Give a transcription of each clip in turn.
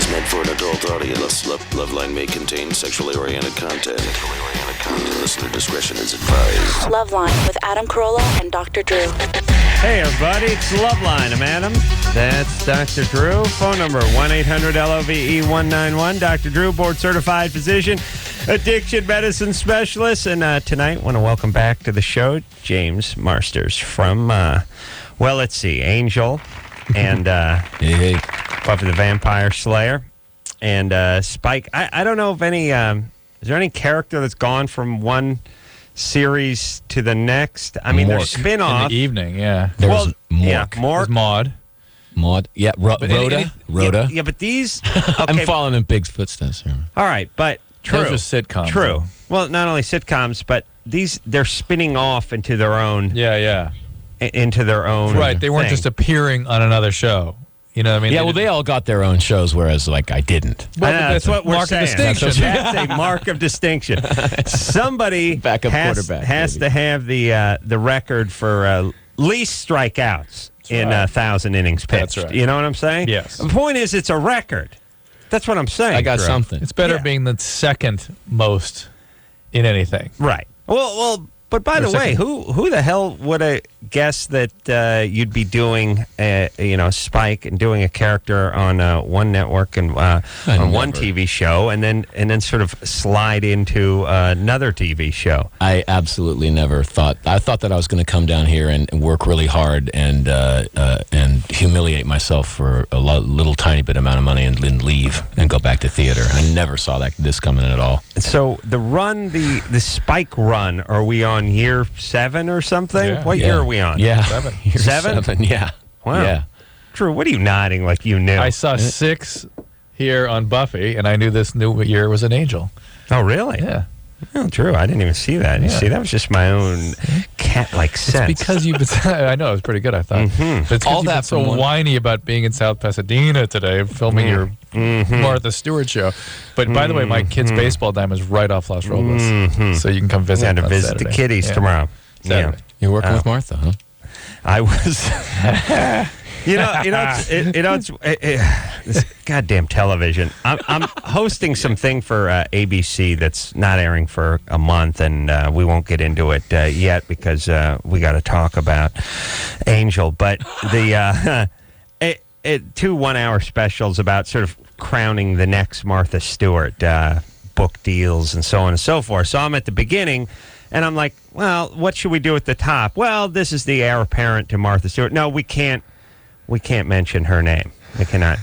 is meant for an adult audience. LoveLine may contain sexually oriented content. Listener discretion is advised. LoveLine with Adam Carolla and Dr. Drew. Hey, everybody, it's LoveLine. I'm Adam. That's Dr. Drew. Phone number 1-800-LOVE-191. Dr. Drew, board-certified physician, addiction medicine specialist. And tonight, I want to welcome back to the show James Marsters from, let's see, Angel and Hey. Buffy the Vampire Slayer. And Spike. I don't know if any... is there any character that's gone from one series to the next? I mean, there's spin-off. In the evening, yeah. There was Mork. Yeah, There's Mork. Maud. Yeah, Rhoda. Yeah, but these... I'm following in Big's footsteps here. All right, but true. Those are sitcoms. True. Well, not only sitcoms, but they're spinning off into their own... Yeah. Into their own Right, they weren't thing. just appearing on another show. You know what I mean? Yeah, well, they all got their own shows, whereas, like, I didn't. I know, that's what we're mark saying. of distinction. That's a mark of distinction. Somebody Backup has quarterback, to have the record for least strikeouts in 1,000 innings pitched. That's right. You know what I'm saying? Yes. The point is, it's a record. That's what I'm saying. I got Drew. something. It's better Yeah. being the second most in anything. Right. Well. But by the way, who the hell would have guessed that you'd be doing, Spike and doing a character on one network and on one TV show, and then sort of slide into another TV show? I absolutely never thought. I thought that I was going to come down here and work really hard and humiliate myself for a little tiny bit amount of money and then leave and go back to theater. I never saw this coming at all. So the run, the Spike run, are we on year 7 or something? Yeah. What year are we on? Yeah. 7. Year 7? 7, yeah. Wow. Yeah. Drew, what are you nodding like you knew? I saw 6 here on Buffy, and I knew this new year was an Angel. Oh, really? Yeah. Oh, Drew, I didn't even see that. You see, that was just my own cat-like sense. It's because you've been... I know, it was pretty good, I thought. Mm-hmm. But it's All all that that so from one- whiny about being in South Pasadena today, filming your Martha Stewart show. But by the way, my kid's baseball diamond is right off Las Robles. So you can come visit Had to on visit the Saturday. kiddies Yeah. tomorrow. Saturday. You're working with Martha, huh? I was... this goddamn television. I'm hosting something for ABC that's not airing for a month, and we won't get into it yet because we got to talk about Angel. But the 2 1-hour specials about sort of crowning the next Martha Stewart, book deals and so on and so forth. So I'm at the beginning. And I'm like, well, what should we do at the top? Well, this is the heir apparent to Martha Stewart. No, we can't mention her name. We can't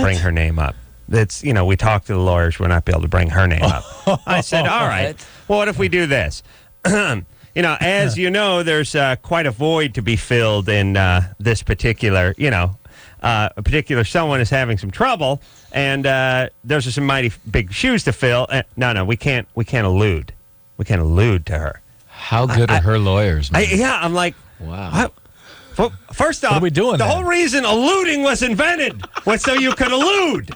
bring her name up. It's, we talked to the lawyers. We're not be able to bring her name up. I said, all right. Well, what if we do this? As you know, there's quite a void to be filled in this particular, a particular someone is having some trouble, and there's some mighty big shoes to fill. No, we can't allude. We can't allude to her. How good are her lawyers, man? I'm like, Wow. Well, first off, are we doing the then? whole reason alluding was invented was so you could allude.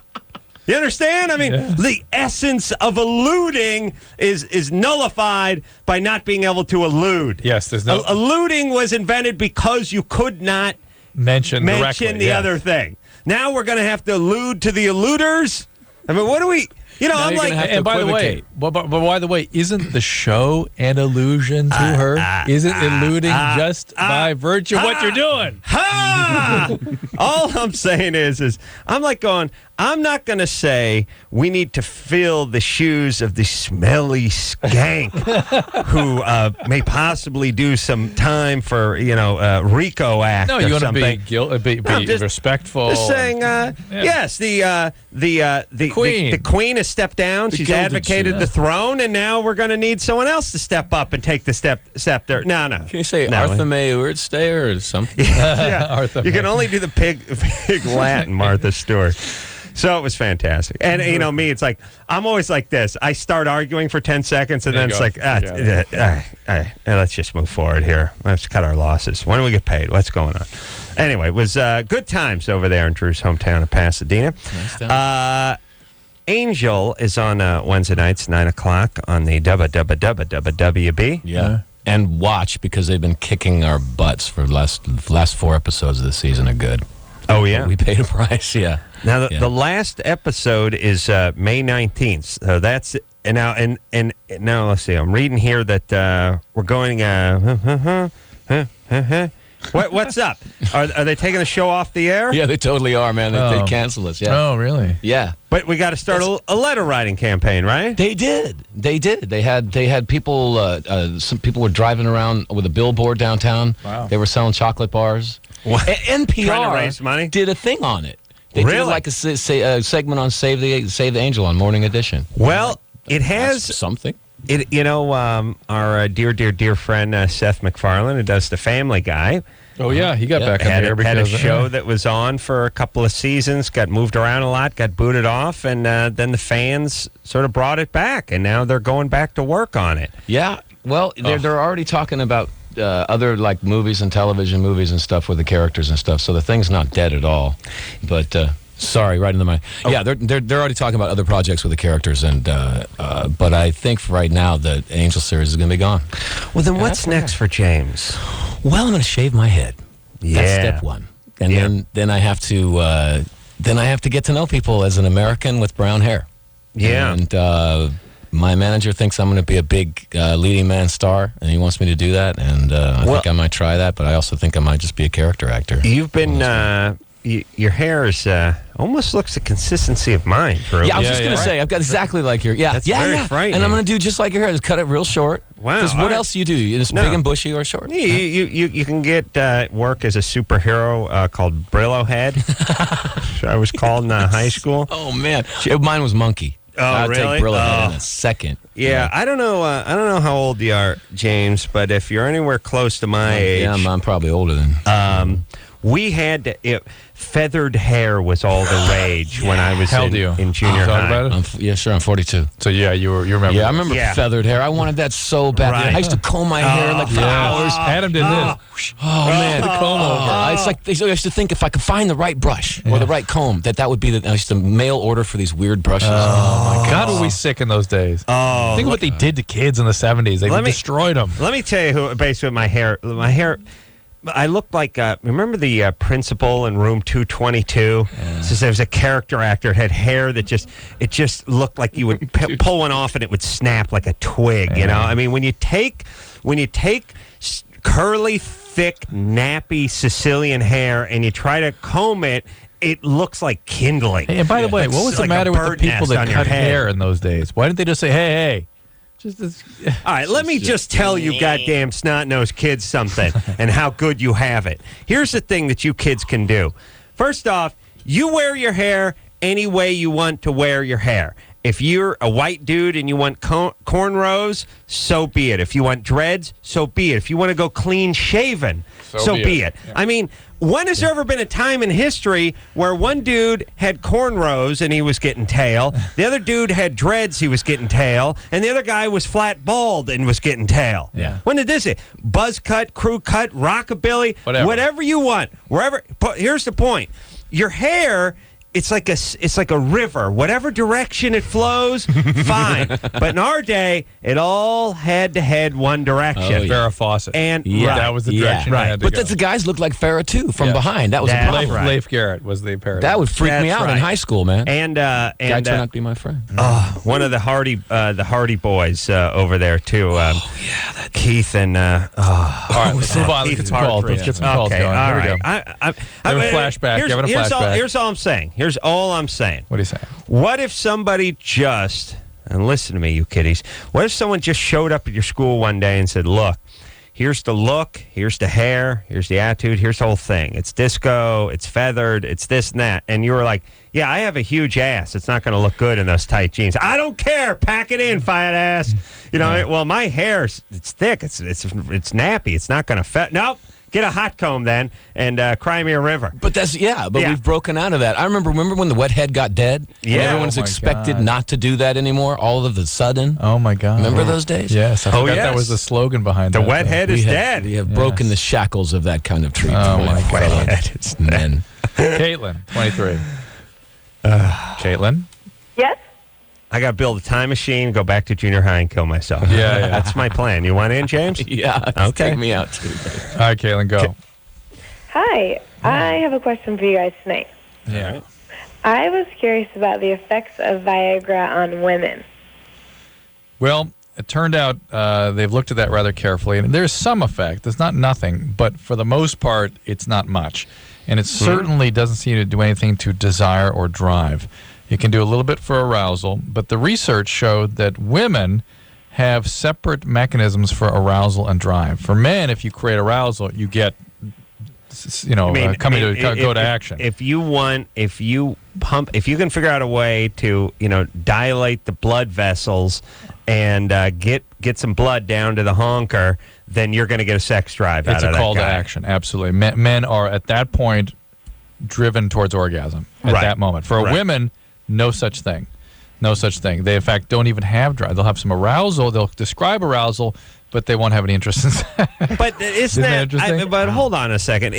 You understand? I mean, the essence of alluding is nullified by not being able to allude. Yes, there's no... Alluding was invented because you could not mention directly, the other thing. Now we're going to have to allude to the alluders? I mean, what do we... Now I'm you're like... gonna have to And by the way, equivocate. but by the way, isn't the show an allusion to her? Is it alluding just by virtue of what you're doing? Ha! All I'm saying is I'm like going, I'm not going to say we need to fill the shoes of the smelly skank who may possibly do some time for, RICO Act No, or you want to something. be just- respectful. Just saying, yes, the Queen. the Queen has stepped down. She's Gilded advocated Shoe. the throne, and now we're going to need someone else to step up and take the scepter. No. Can you say No. Arthur May Urdstay or something? Yeah, Arthur you can May. only do the pig Latin, Martha Stewart. So it was fantastic. And, me, it's like, I'm always like this. I start arguing for 10 seconds, and There then you it's go. like, let's just move forward here. Let's cut our losses. When do we get paid? What's going on? Anyway, it was good times over there in Drew's hometown of Pasadena. Nice town. Angel is on Wednesday nights, 9 o'clock on the WB. Yeah. And watch, because they've been kicking our butts for the last 4 episodes of the season are good. Oh, yeah. We paid a price, yeah. Now, the last episode is May 19th. So that's and now let's see. I'm reading here that we're going. What's up? Are they taking the show off the air? Yeah, they totally are, man. They cancel us. Yeah. Oh, really? Yeah. But we got to start a letter writing campaign, right? They did. They had people. Some people were driving around with a billboard downtown. Wow. They were selling chocolate bars. What? NPR Trying to raise money? did a thing on it. They Really? did like a segment on Save the Angel on Morning Edition. Well, it has That's something. Our dear friend Seth MacFarlane, who does the Family Guy, Oh, yeah. He got back on had the air a because show that was on for a couple of seasons, got moved around a lot, got booted off, and then the fans sort of brought it back, and now they're going back to work on it. Yeah. Well, they're already talking about other like movies and television movies and stuff with the characters and stuff. So the thing's not dead at all. But sorry, right in the mind. Oh. Yeah, they're already talking about other projects with the characters, and but I think for right now the Angel series is going to be gone. Well, then what's next for James? Well, I'm going to shave my head. Yeah. That's step one, and then I have to get to know people as an American with brown hair. Yeah. And my manager thinks I'm going to be a big leading man star, and he wants me to do that. And I think I might try that, but I also think I might just be a character actor. You've been, your hair is almost looks the consistency of mine, Drew. Yeah, I was just going to say, I've got exactly like your, That's very frightening. And I'm going to do just like your hair, just cut it real short. Wow. Because what else do you do? It's No. big and bushy or short? You can get work as a superhero called Brillo Head. I was called in high school. Oh, man. Mine was Monkey. Oh, I'll really? take Brillo Head in a second. Yeah, I don't know how old you are, James, but if you're anywhere close to my age, Yeah, I'm probably older than. we had feathered hair was all the rage when I was Held you. in junior Thought high. about it? Yeah, sure, I'm 42. So, yeah, you remember. Yeah, I remember Yeah. feathered hair. I wanted that so bad. Right. I used to comb my hair like for hours. Adam did this. Oh, man. The comb over. It's like I used to think if I could find the right brush or the right comb, that would be I used to mail order for these weird brushes. Oh, my God, were we sick in those days. Oh, Think of what they did to kids in the 70s. They destroyed them. Let me tell you who basically my hair. I looked like remember the principal in room 222. So there was a character actor had hair that just looked like you would pull one off and it would snap like a twig. You know, I mean when you take curly, thick, nappy Sicilian hair and you try to comb it. It looks like kindling. Hey, and by the way, what was It's the like matter a with the bird people nest that on your cut head. hair in those days? Why didn't they just say, hey? All right, let me just tell you goddamn snot-nosed kids something and how good you have it. Here's the thing that you kids can do. First off, you wear your hair any way you want to wear your hair. If you're a white dude and you want cornrows, so be it. If you want dreads, so be it. If you want to go clean shaven, so be it. Yeah. I mean, when has there ever been a time in history where one dude had cornrows and he was getting tail, the other dude had dreads, he was getting tail, and the other guy was flat bald and was getting tail? Yeah. When did this? Buzz cut, crew cut, rockabilly, whatever you want, wherever. But here's the point: your hair. It's like a river. Whatever direction it flows, fine. But in our day, it all had to head one direction. Oh, yeah. Farrah Fawcett. And that was the direction I had to But go. the guys looked like Farrah too from behind. That was a That's problem. right. Leif Garrett was the parody. That would freak me That's out in right. high school, man. And Guy turned out to be my friend. one of the Hardy boys over there too. Keith and All right, let's move on. Let's Keith get some calls. Partridge. Let's get some calls Okay, going. all Here we right. go. I'm Have a flashback. Here's, Give it a here's all- flashback. here's all I'm saying. Here's all I'm saying. What are you saying? What if somebody just, and listen to me, you kiddies, what if someone just showed up at your school one day and said, look, here's the look, here's the hair, here's the attitude, here's the whole thing. It's disco, it's feathered, it's this and that. And you were like, yeah, I have a huge ass. It's not going to look good in those tight jeans. I don't care. Pack it in, fat ass. You know, well, my hair, it's thick. It's nappy. It's not going to Nope. Get a hot comb then and cry me a river. But we've broken out of that. I remember when the wet head got dead? Yeah. And everyone's Oh, my expected God. not to do that anymore all of a sudden. Oh, my God. Remember those days? Yes. I forgot yes. that was the slogan behind The that. wet head is dead. We have broken the shackles of that kind of treatment. Oh, my God. It's men. Caitlin, 23. Caitlin? Yes? I got to build a time machine, go back to junior high and kill myself. Yeah. That's my plan. You want in, James? Yeah. Okay. Take me out, too. All right, Caitlin, go. Hi. I have a question for you guys tonight. Yeah. I was curious about the effects of Viagra on women. Well, it turned out they've looked at that rather carefully, and there's some effect. It's not nothing, but for the most part, it's not much. And it certainly doesn't seem to do anything to desire or drive. It can do a little bit for arousal, but the research showed that women have separate mechanisms for arousal and drive. For men, if you create arousal, you get, go to action. If you can figure out a way to, dilate the blood vessels and get some blood down to the honker, then you're going to get a sex drive out of that It's a call guy. to action, absolutely. Men are, at that point, driven towards orgasm at that moment. For women, no such thing. No such thing. They, in fact, don't even have drive. They'll have some arousal. They'll describe arousal, but they won't have any interest in sex. But isn't that interesting? But hold on a second.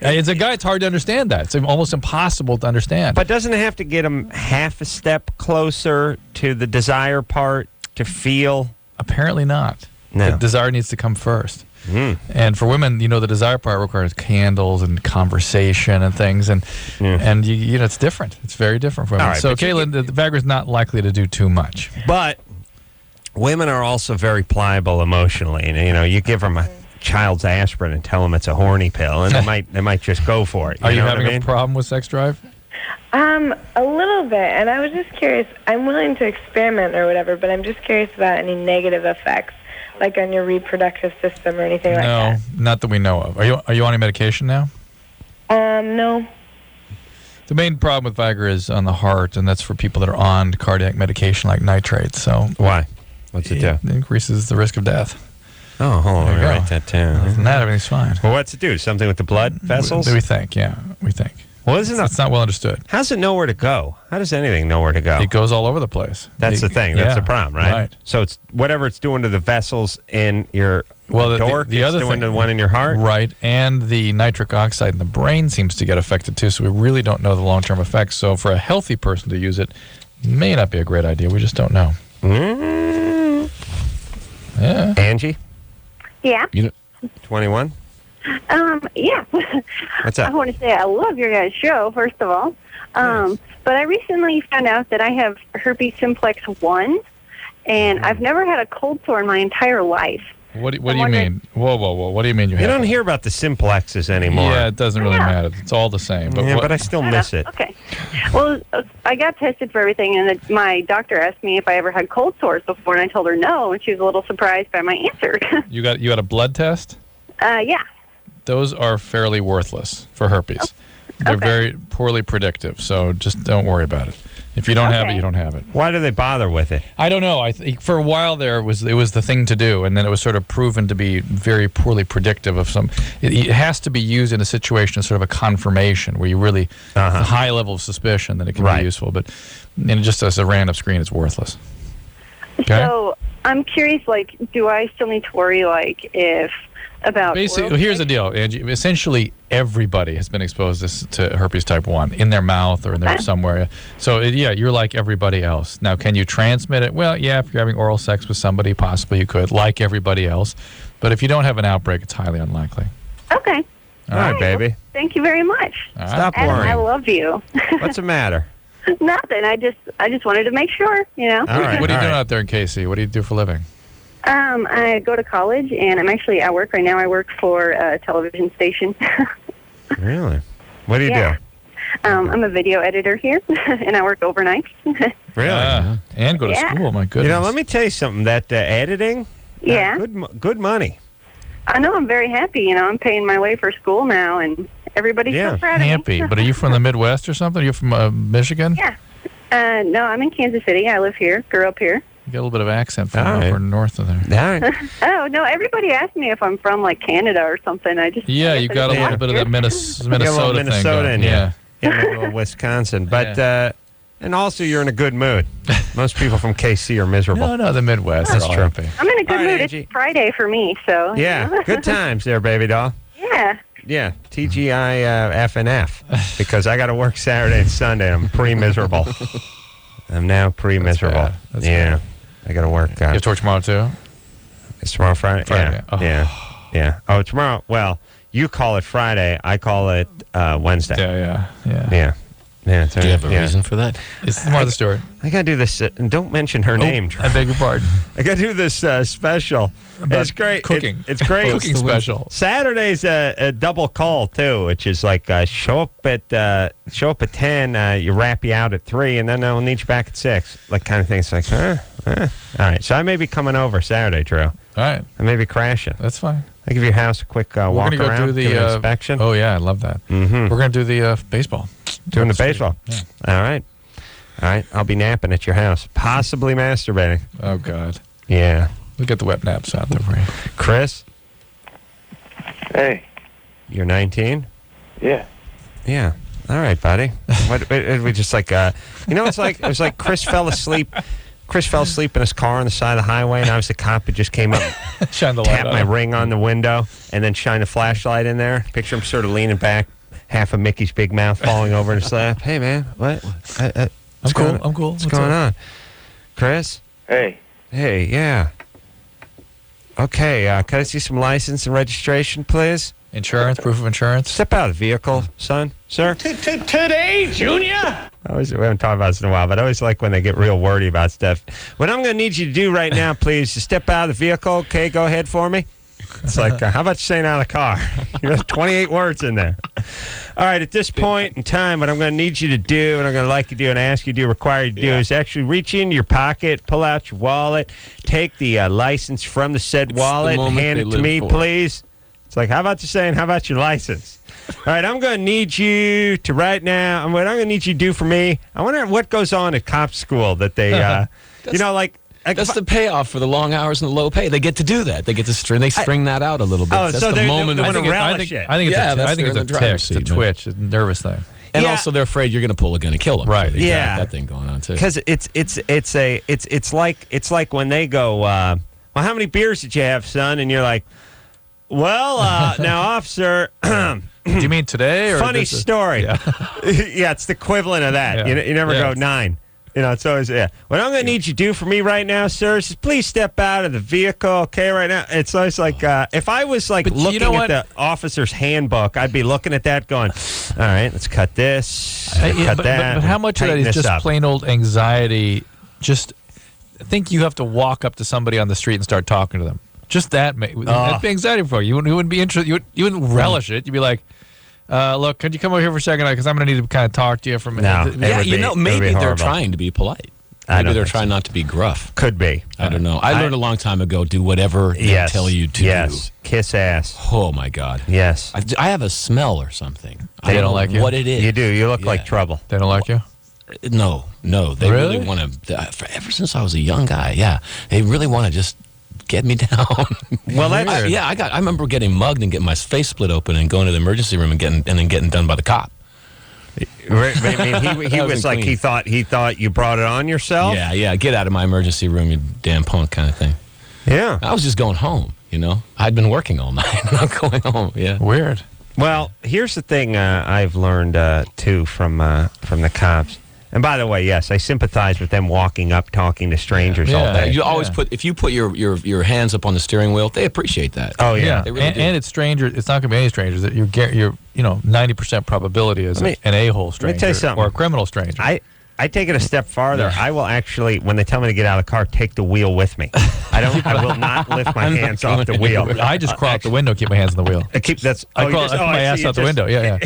As a guy, it's hard to understand that. It's almost impossible to understand. But doesn't it have to get them half a step closer to the desire part to feel? Apparently not. No. The desire needs to come first. And for women, the desire part requires candles and conversation and things, and it's different. It's very different for women. All right, so, Caitlin, the Viagra's not likely to do too much. But women are also very pliable emotionally, and you give them a child's aspirin and tell them it's a horny pill, and they might just go for it. Are you know having what I mean? a problem with sex drive? A little bit, and I was just curious. I'm willing to experiment or whatever, but I'm just curious about any negative effects, like on your reproductive system or anything like that. No, not that we know of. Are you on any medication now? No. The main problem with Viagra is on the heart, and that's for people that are on cardiac medication like nitrates. So Why? What's it do? It increases the risk of death. Oh, hold on. There Let you me go. write that down. Other than that, everything's fine. Well, what's it do? Something with the blood vessels? We think, yeah. We think. Well, it's not well understood. How's it know where to go? How does anything know where to go? It goes all over the place. That's the thing. That's the problem, right? Right. So it's whatever it's doing to the vessels in your dork, the it's other doing thing, to the one in your heart. Right, and the nitric oxide in the brain seems to get affected too, so we really don't know the long-term effects. So for a healthy person to use it may not be a great idea. We just don't know. Yeah. Angie, Yeah. 21. Yeah. What's up? I want to say I love your guys' show, first of all. But I recently found out that I have herpes simplex 1, and I've never had a cold sore in my entire life. What do you mean? Whoa. What do you mean you have don't it? hear about the simplexes anymore. Yeah, it doesn't really matter. It's all the same. But But I still miss it. Okay. Well, I got tested for everything, and my doctor asked me if I ever had cold sores before, and I told her no, and she was a little surprised by my answer. You got a blood test? Yeah. Those are fairly worthless for herpes. They're very poorly predictive, so just don't worry about it. If you don't have it, you don't have it. Why do they bother with it? I don't know. I think for a while there it was the thing to do, and then it was sort of proven to be very poorly predictive of some. It has to be used in a situation of sort of a confirmation where you really a high level of suspicion that it can be useful. But just as a random screen, it's worthless. Okay? So I'm curious, do I still need to worry, if about basically, here's the deal, Angie. Essentially, everybody has been exposed to herpes type 1 in their mouth or in their somewhere. So, you're like everybody else. Now, can you transmit it? Well, yeah, if you're having oral sex with somebody, possibly you could, like everybody else. But if you don't have an outbreak, it's highly unlikely. Okay. All right, baby. Well, thank you very much. Stop Adam, worrying. I love you. What's the matter? Nothing. I just wanted to make sure, All right. What are you doing out there in KC? What do you do for a living? I go to college, and I'm actually at work right now. I work for a television station. Really? What do you do? I'm a video editor here, and I work overnight. Really? And go to school. My goodness. Let me tell you something. That editing, Yeah. good money. I know. I'm very happy. I'm paying my way for school now, and everybody's so proud of me. Happy. But are you from the Midwest or something? Are you from Michigan? Yeah. No, I'm in Kansas City. I live here. Grew up here. You got a little bit of accent from All right. over north of there. All right. Oh, no, everybody asked me if I'm from, Canada or something. Yeah, you got a little bit of that Minnesota You got a little thing Minnesota going. in you. Yeah. Yeah, a little Wisconsin. But, and also you're in a good mood. Most people from KC are miserable. No, the Midwest. That's They're all true. happy. I'm in a good All right, mood. Angie. It's Friday for me, so. Yeah, good times there, baby doll. Yeah. Yeah, TGI F and F, because I got to work Saturday and Sunday. I'm pre-miserable. I'm now pre-miserable. bad. That's yeah, bad. I got to work. You have to work tomorrow, too? It's tomorrow Friday? Friday. Yeah, yeah. Oh, tomorrow. Well, You call it Friday. I call it Wednesday. Yeah. Yeah. Do you have a reason for that? It's Martha Stewart. I gotta do this. And don't mention her name. Drew. I beg your pardon. I gotta do this special. It's great. Cooking. It's great. Cooking special. Saturday's a double call too, which is like show up at 10. You wrap you out at 3, and then I'll need you back at 6. Like kind of thing. It's like, All right. So I may be coming over Saturday, Drew. All right. I may be crashing. That's fine. I give your house a quick walk We're around, do the give an inspection. Oh yeah, I love that. We're gonna do the baseball. Doing the baseball. Yeah. All right. I'll be napping at your house, possibly masturbating. Oh God. Yeah. We'll get the wet naps out there for you. Chris, Hey. you're 19. Yeah. Yeah. All right, buddy. What we just like it was like Chris fell asleep. Chris fell asleep in his car on the side of the highway, and I was the cop who just came up, Shine the light tapped on my him. ring on the window, and then shined a flashlight in there. Picture him sort of leaning back, half of Mickey's big mouth falling over in his lap. Hey, man, what? I'm cool. What's going on? Chris? Hey. Hey, yeah. Okay, can I see some license and registration, please? Insurance, proof of insurance. Step out of the vehicle, son, sir. Today, Junior? We haven't talked about this in a while, but I always like when they get real wordy about stuff. What I'm going to need you to do right now, please, is step out of the vehicle. Okay, go ahead for me. It's like, how about you saying out of the car? You have 28 words in there. All right, at this point in time, what I'm going to need you to do, and I'm going to like you to do and ask you to do, require you to do, is actually reach into your pocket, pull out your wallet, take the license from the said wallet, and hand it to me, please. It's like, how about you saying, how about your license? All right, I'm going to need you to right now, and what I'm going to need you to do for me, I wonder what goes on at cop school that they, That's the payoff for the long hours and the low pay. They get to do that. They get to string that out a little bit. Oh, that's so the moment they of want to relish it. I think it's Yeah, a that's tick. they're in the driver's It's a seat, man. twitch. It's a nervous thing. And Yeah. also, they're afraid you're going to pull a gun and kill them. Right. So they got Yeah. that thing going on too. Because it's like when they go, well, how many beers did you have, son? And you're like, well, now, officer. Do you mean today? Or Funny this is- story. Yeah. Yeah, it's the equivalent of that. Yeah. You never Yeah. go 9. You know, it's always, yeah. What I'm going to need you to do for me right now, sir, is please step out of the vehicle, okay, right now. It's always like, if I was, like, But you looking know at what? the officer's handbook, I'd be looking at that going, all right, let's cut this, cut that. But how much of that tighten is this just up. plain old anxiety? Just think you have to walk up to somebody on the street and start talking to them. Just that, that'd be anxiety for you. You wouldn't be interested. You wouldn't relish it. You'd be like, look, could you come over here for a second? Because I'm going to need to kind of talk to you for a minute. No. It Yeah, would you be- know, it would maybe be they're horrible. trying to be polite. I Maybe don't they're think trying so. not to be gruff. Could be. I don't know. I learned a long time ago, do whatever they Yes. tell you to Yes. do. Kiss ass. Oh, my God. Yes. I have a smell or something. They I don't know like you? what it is. You do. You look like Yeah. trouble. They don't like you? No. They Really? really want to, ever since I was a young guy, yeah. They really want to just get me down. Well, that's I remember getting mugged and getting my face split open and going to the emergency room and then getting done by the cop. Right, I mean, he That was was like clean. he thought you brought it on yourself. Yeah, get out of my emergency room, you damn punk kind of thing. Yeah. I was just going home, you know. I'd been working all night and I'm going home, yeah. Weird. Well, here's the thing I've learned too from the cops. And by the way, yes, I sympathize with them walking up, talking to strangers all Yeah. day. You always if you put your hands up on the steering wheel, they appreciate that. Oh yeah. Yeah, They really do. and it's strangers. It's not going to be any strangers. That you're 90% probability is Let me- an a-hole stranger tell you something. or a criminal stranger. I take it a step farther. I will actually, when they tell me to get out of the car, take the wheel with me. I will not lift my hands off the wheel. I just crawl out the window, keep my hands on the wheel. I keep that's. I you crawl, just- I put I my see ass you out the just- window. Yeah.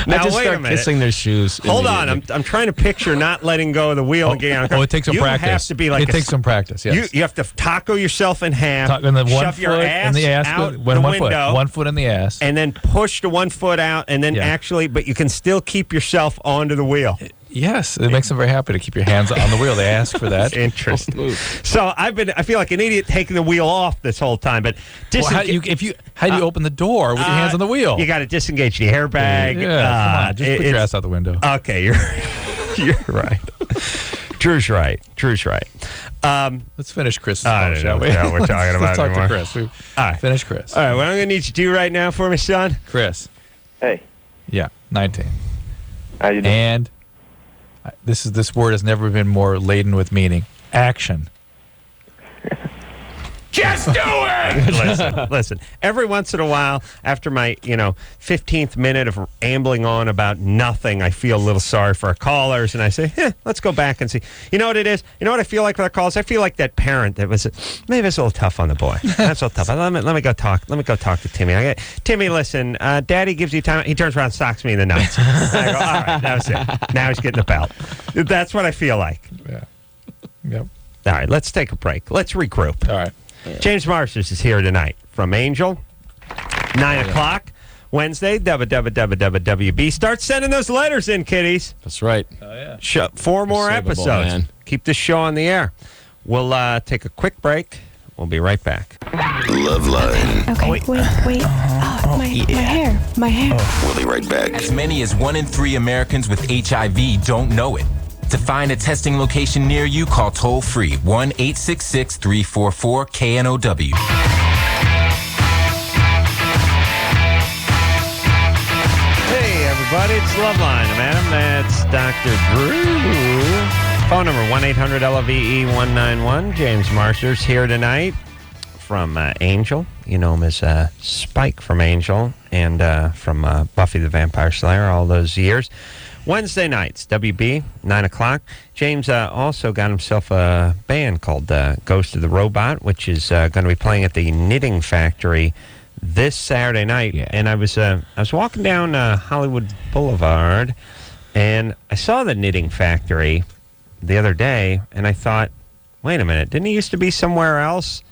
Now I just wait a start minute. kissing their shoes. Hold on, immediately. I'm trying to picture not letting go of the wheel and getting out of the car. Oh, it takes some you practice. You have to be like it takes some practice. Yes. You have to taco yourself in half. And then one shove foot your ass in the ass, out the one window, foot, 1 foot in the ass. and then push the 1 foot out, and then but you can still keep yourself onto the wheel. Yes, it makes them very happy to keep your hands on the wheel. They ask for that. Interesting. So I feel like an idiot taking the wheel off this whole time, but Well, how do you open the door with your hands on the wheel? You got to disengage the airbag. Yeah, come on, just put your ass out the window. Okay, you're right. Drew's right. Let's finish Chris's I phone, don't shall know we? what we're talking about Let's talk anymore. to Chris. All right. Finish Chris. All right, what I'm going to need you to do right now for me, son? Chris. Hey. Yeah, 19. How you doing? And this word has never been more laden with meaning. Action. Just do it! Listen. Every once in a while, after my 15th minute of ambling on about nothing, I feel a little sorry for our callers, and I say, let's go back and see. You know what it is? You know what I feel like with our calls? I feel like that parent that was maybe it's a little tough on the boy. That's a little tough. Let me go talk. Let me go talk to Timmy. Timmy, listen. Daddy gives you time. He turns around, and socks me in the nuts. I go, all right, that was it. Now he's getting the belt. That's what I feel like. Yeah. Yep. All right, let's take a break. Let's regroup. All right. James Marsters is here tonight from Angel. 9 o'clock Wednesday. WWWWB. Start sending those letters in, kiddies. That's right. Oh, yeah. 4 more Savable, episodes. man. Keep this show on the air. We'll take a quick break. We'll be right back. LoveLine. Okay, wait. My hair. We'll be right back. As many as 1 in 3 Americans with HIV don't know it. To find a testing location near you, call toll-free 1-866-344-KNOW. Hey, everybody. It's LoveLine. I'm Adam. That's Dr. Drew. Phone number 1-800-LOVE-191. James Marsters here tonight from Angel. You know him as Spike from Angel and from Buffy the Vampire Slayer all those years. Wednesday nights, WB, 9 o'clock. James also got himself a band called Ghost of the Robot, which is going to be playing at the Knitting Factory this Saturday night. Yeah. And I was walking down Hollywood Boulevard, and I saw the Knitting Factory the other day, and I thought, wait a minute, didn't it used to be somewhere else?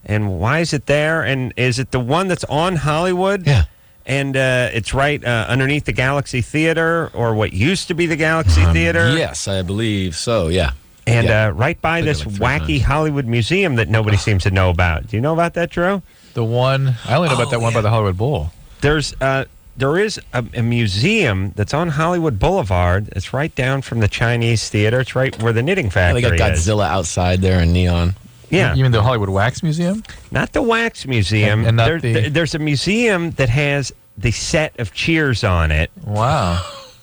And why is it there? And is it the one that's on Hollywood? Yeah. And it's right underneath the Galaxy Theater, or what used to be the Galaxy Theater. Yes, I believe so, yeah. And Yeah. right by Been there this like 3 wacky times. Hollywood museum that nobody seems to know about. Do you know about that, Drew? The one, I only know about that one by the Hollywood Bowl. There is a museum that's on Hollywood Boulevard. It's right down from the Chinese Theater. It's right where the Knitting They Factory got is. Godzilla outside there in neon. Yeah. You mean the Hollywood Wax Museum? Not the Wax Museum. And not there's a museum that has the set of Cheers on it. Wow.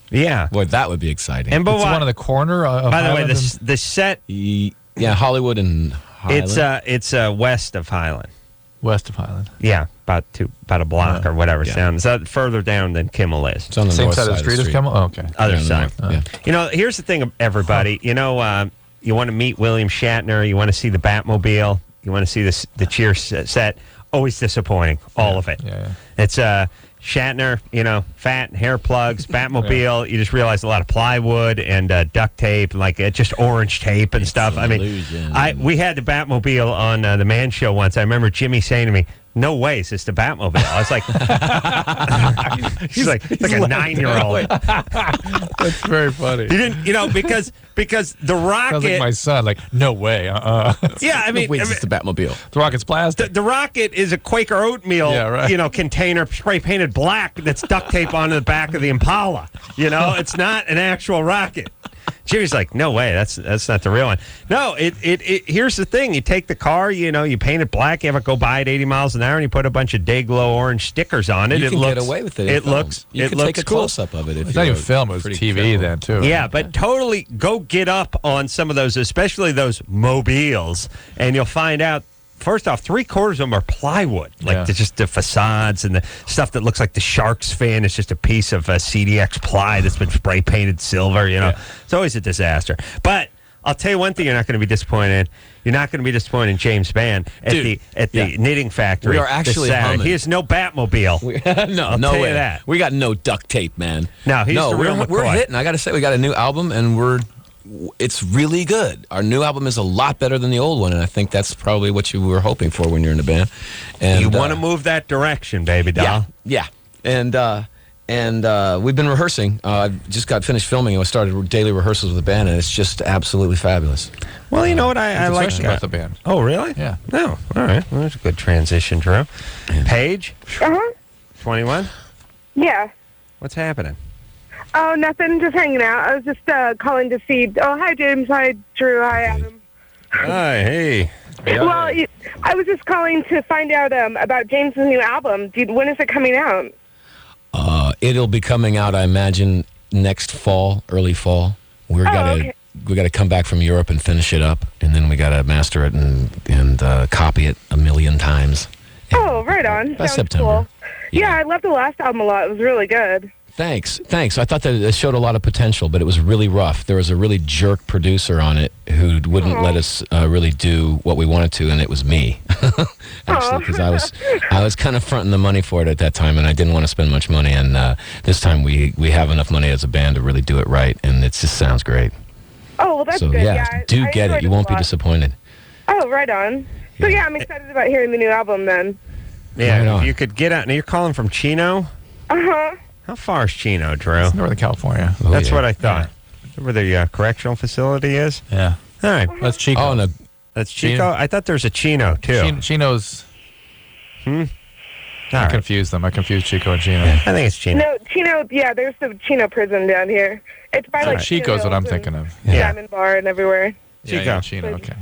Yeah. Boy, that would be exciting. And but It's one on the corner of by the way, Highland and- the set Yeah, Hollywood and Highland. it's west of Highland. west of Highland. Yeah, about a block or whatever. Yeah. Sounds further down than Kimmel is. It's on the Same north side of the street as Kimmel? Oh, okay. Other Yeah, on the side. north, yeah. You know, here's the thing, everybody. You know, you want to meet William Shatner. You want to see the Batmobile. You want to see the Cheers set. Always disappointing. All of it. Yeah. It's Shatner, fat hair plugs, Batmobile. You just realize a lot of plywood and duct tape, like just orange tape and stuff. I mean, illusion. we had the Batmobile on the Man Show once. I remember Jimmy saying to me, "No way, is this the Batmobile?" I was like, he's like a 9-year-old. That's very funny. You didn't, because the rocket. Sounds like my son. Like, no way. Yeah, I mean, Wait, it's the Batmobile. The rocket's plastic. the rocket is a Quaker oatmeal, Yeah, right. container spray painted black that's duct tape onto the back of the Impala. It's not an actual rocket. Jimmy's like, no way, that's not the real one. No, it here's the thing: you take the car, you paint it black, you have it go by at 80 miles an hour, and you put a bunch of Day-Glow orange stickers on it. You it can looks, get away with it. It looks. You it can looks take a cool. close up of it. If It's not you're even film. It was pretty TV careful. then, too. Yeah, but totally go get up on some of those, especially those mobiles, and you'll find out. First off, 3/4 of them are plywood, like just the facades and the stuff that looks like the Sharks fan. It's just a piece of CDX ply that's been spray painted silver. It's always a disaster. But I'll tell you one thing: you're not going to be disappointed in. You're not going to be disappointed in James Band at the Knitting Factory. We are actually this Saturday. humming. He has no Batmobile. I'll tell you way. that. We got no duct tape, man. No, he's the real we're McCoy. hitting. I got to say, we got a new album, and it's really good. Our new album is a lot better than the old one, and I think that's probably what you were hoping for when you're in a band. And You want to move that direction, baby doll. Yeah. And we've been rehearsing. I just got finished filming, and we started daily rehearsals with the band, and it's just absolutely fabulous. Well, you know what I like Especially about the band. Oh, really? Yeah. No. All right. Well, that's a good transition, Drew. Paige, 21. Yeah. What's happening? Oh, nothing. Just hanging out. I was just calling to see. Oh, hi, James. Hi, Drew. Hi, Adam. Hi, hey. Well, I was just calling to find out about James' new album. When is it coming out? It'll be coming out, I imagine, next fall, early fall. We're to come back from Europe and finish it up, and then we got to master it and copy it a million times. Oh, right on. By Sounds September. cool. Yeah, I loved the last album a lot. It was really good. Thanks. I thought that it showed a lot of potential, but it was really rough. There was a really jerk producer on it who wouldn't let us really do what we wanted to, and it was me. Actually, because I was kind of fronting the money for it at that time, and I didn't want to spend much money. And this time we have enough money as a band to really do it right, and it just sounds great. Oh, well, that's so, good. Yeah, I get it. You won't be disappointed. Oh, right on. So, yeah, I'm excited about hearing the new album then. Yeah, Right if you could get out. Now, you're calling from Chino? Uh-huh. How far is Chino, Drew? It's Northern California. Oh, That's yeah. what I thought. Where the correctional facility is? Yeah. All right. That's Chico. Oh, no. That's Chico? Chino. I thought there was a Chino, too. Chino's... All I right. confused them. I confused Chico and Chino. I think it's Chino. No, Chino, yeah, there's the Chino prison down here. It's by, like, Chico's what I'm Chino's thinking and of. Yeah. Diamond Bar and everywhere. Yeah, Chico. Chino, okay.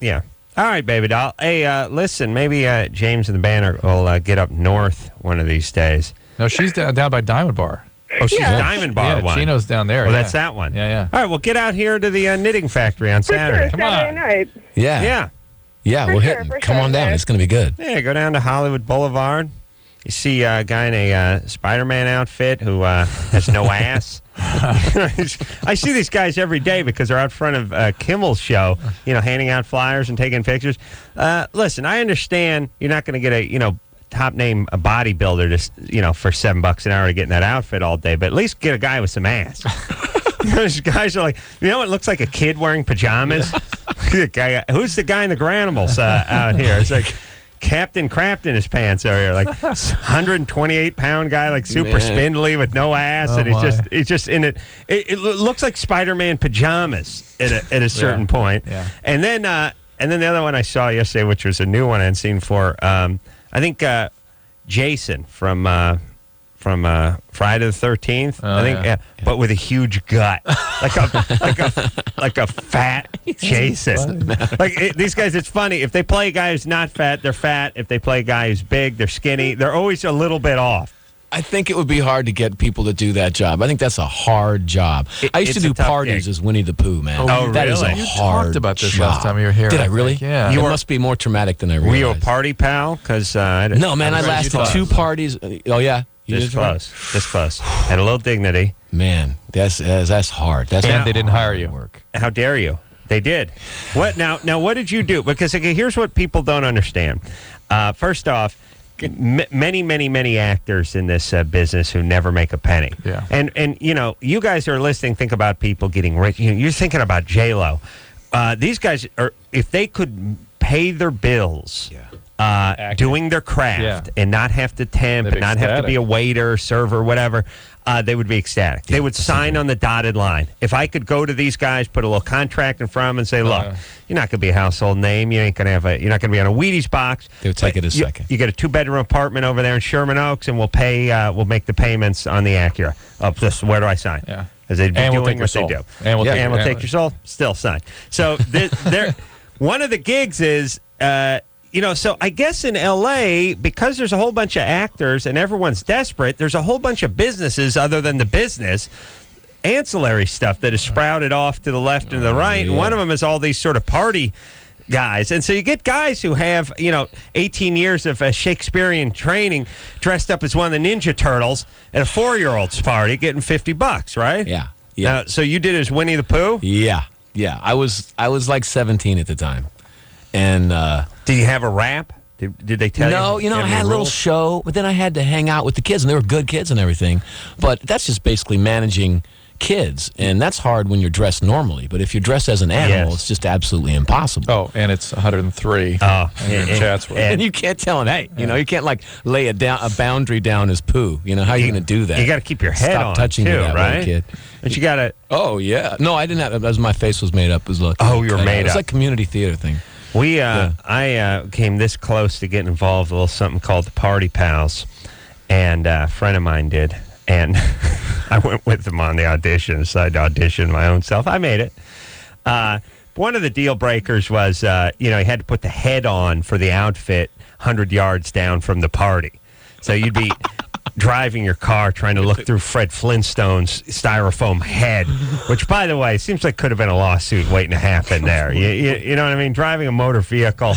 Yeah. All right, baby doll. Hey, listen, maybe James and the band will get up north one of these days. No, she's down by Diamond Bar. Oh, she's Diamond Bar Yeah, one. Chino's down there. Well, yeah. that's that one. Yeah, yeah. All right, well, get out here to the knitting factory on For Saturday. sure, Saturday on. night. Yeah. Yeah. For We'll sure, hit. for Come sure, on down. man. It's going to be good. Yeah, go down to Hollywood Boulevard. You see a guy in a Spider-Man outfit who has no ass. I see these guys every day because they're out front of Kimmel's show, handing out flyers and taking pictures. Listen, I understand you're not going to get a, top name a bodybuilder just, for $7 an hour to get in that outfit all day, but at least get a guy with some ass. These guys are like, it looks like a kid wearing pajamas. Who's the guy in the Granimals out here? It's like Captain Crapped in his pants over here, like 128-pound guy, like super spindly with no ass, and he's just in it. It looks like Spider-Man pajamas at a certain point. Yeah. And then the other one I saw yesterday, which was a new one I hadn't seen before. I think Jason from Friday the 13th. I think, but with a huge gut, like a fat Jason. These guys, it's funny. If they play a guy who's not fat, they're fat. If they play a guy who's big, they're skinny. They're always a little bit off. I think it would be hard to get people to do that job. I think that's a hard job. I used to do parties as Winnie the Pooh, man. Oh, that is a really? You hard talked about this job. last time you were here. Did I really? think. Yeah. It must be more traumatic than I realized. Were you a party pal? Because No, man, I lasted 2 parties. Oh, yeah? You Just did that? close. Just close. Had a little dignity. Man, that's hard. That's And they didn't hire you. work. How dare you? They did. What now? Now, what did you do? Because here's what people don't understand. First off, many actors in this business who never make a penny. Yeah. And you guys are listening. Think about people getting rich. You're thinking about J-Lo. These guys are, if they could pay their bills. Doing their craft and not have to temp and not have to be a waiter, server, whatever, they would be ecstatic. They would sign on the dotted line. If I could go to these guys, put a little contract in front of them and say, look, you're not going to be a household name. You're not going to be on a Wheaties box. They would take it a second. You get a 2-bedroom apartment over there in Sherman Oaks, and we'll make the payments on the Acura. Where do I sign? Yeah. Because they'd be doing what they do. And we'll take your soul. Still sign. So one of the gigs is... so I guess in L.A., because there's a whole bunch of actors and everyone's desperate, there's a whole bunch of businesses other than the business, ancillary stuff that is sprouted off to the left and the right. And one of them is all these sort of party guys. And so you get guys who have, 18 years of Shakespearean training dressed up as one of the Ninja Turtles at a 4-year-old's party getting $50, right? Yeah. So you did as Winnie the Pooh? Yeah. I was like 17 at the time. And did you have a rap? Did they tell you? No, I had a little show, but then I had to hang out with the kids, and they were good kids and everything. But that's just basically managing kids, and that's hard when you're dressed normally. But if you're dressed as an animal, it's just absolutely impossible. Oh, and it's 103. Oh, and you can't tell them, hey, you can't like lay a boundary down as poo. How are you going to do that? You got to keep your head Stop on touching too, me that right? way, kid. But you got to. Oh yeah. No, I didn't have. As my face was made up. It was like. Oh, you were made up. It was like community theater thing. I came this close to getting involved with a little something called the Party Pals, and a friend of mine did, and I went with them on the audition, decided to audition my own self. I made it. One of the deal breakers was, he had to put the head on for the outfit 100 yards down from the party. So you'd be driving your car trying to look through Fred Flintstone's styrofoam head, which, by the way, seems like could have been a lawsuit waiting to happen there. You know what I mean? Driving a motor vehicle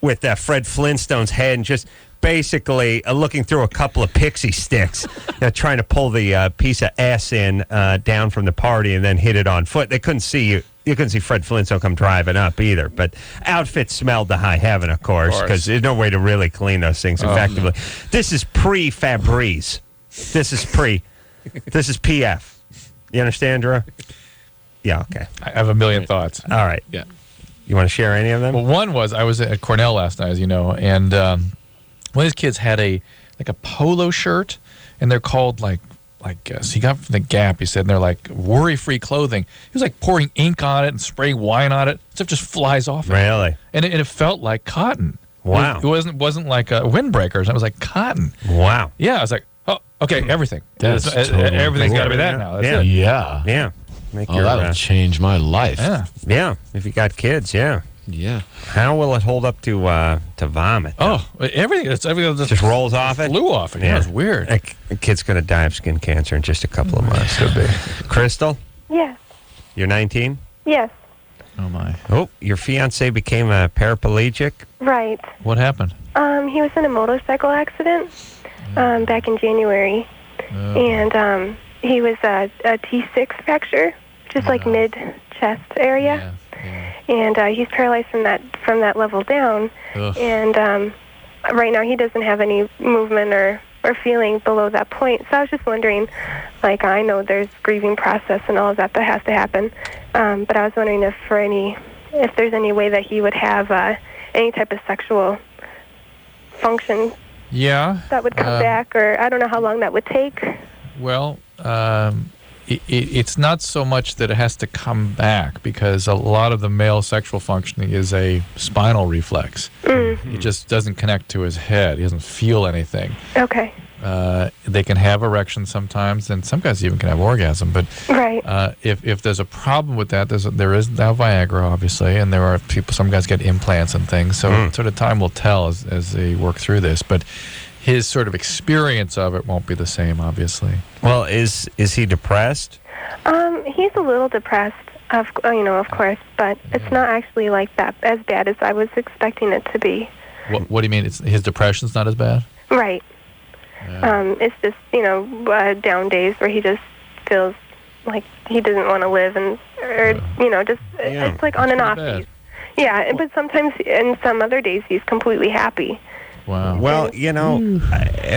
with Fred Flintstone's head and just basically looking through a couple of pixie sticks, trying to pull the piece of ass in down from the party and then hit it on foot. They couldn't see you. You couldn't see Fred Flintstone come driving up either. But outfit smelled to high heaven, of course, because there's no way to really clean those things effectively. This is pre-Febreze. This is PF. You understand, Drew? Yeah, okay. I have a million thoughts. All right. Yeah. You want to share any of them? Well, one was I was at Cornell last night, as you know, and one of these kids had a polo shirt, and they're called so he got from the Gap, he said, and they're like worry-free clothing. He was like pouring ink on it and spraying wine on it. Stuff just flies off. Really? And it felt like cotton. Wow. It wasn't like a windbreaker. It was like cotton. Wow. Yeah, I was like, oh, okay, everything. That's totally everything's got to be that now. That's it. Yeah. Yeah. That'll change my life. Yeah. Yeah. If you got kids, yeah. Yeah. How will it hold up to vomit? Oh, everything just rolls off it? Flew off it. Yeah, it's weird. A kid's going to die of skin cancer in just a couple of months. Could be. Crystal? Yes. You're 19? Yes. Oh, my. Oh, your fiancé became a paraplegic? Right. What happened? He was in a motorcycle accident back in January. And he was a T6 fracture, just like mid-chest area. Yeah. And he's paralyzed from that level down. Ugh. And right now he doesn't have any movement or feeling below that point. So I was just wondering, I know there's grieving process and all of that has to happen, but I was wondering if there's any way that he would have any type of sexual function. Yeah. That would come back, or I don't know how long that would take. Well, it's not so much that it has to come back, because a lot of the male sexual functioning is a spinal reflex. It just doesn't connect to his head. He doesn't feel anything. Okay. They can have erections sometimes, and some guys even can have orgasm. But right. If there's a problem with that, there is now Viagra, obviously, and there are some guys get implants and things. So sort of time will tell as they work through this. But his sort of experience of it won't be the same, obviously. Well, is he depressed? He's a little depressed, of course, but it's not actually like that as bad as I was expecting it to be. What do you mean? His depression's not as bad? Right. It's just down days where he just feels like he doesn't want to live, it's like on and off days. Yeah, but sometimes in some other days he's completely happy. Wow. Well,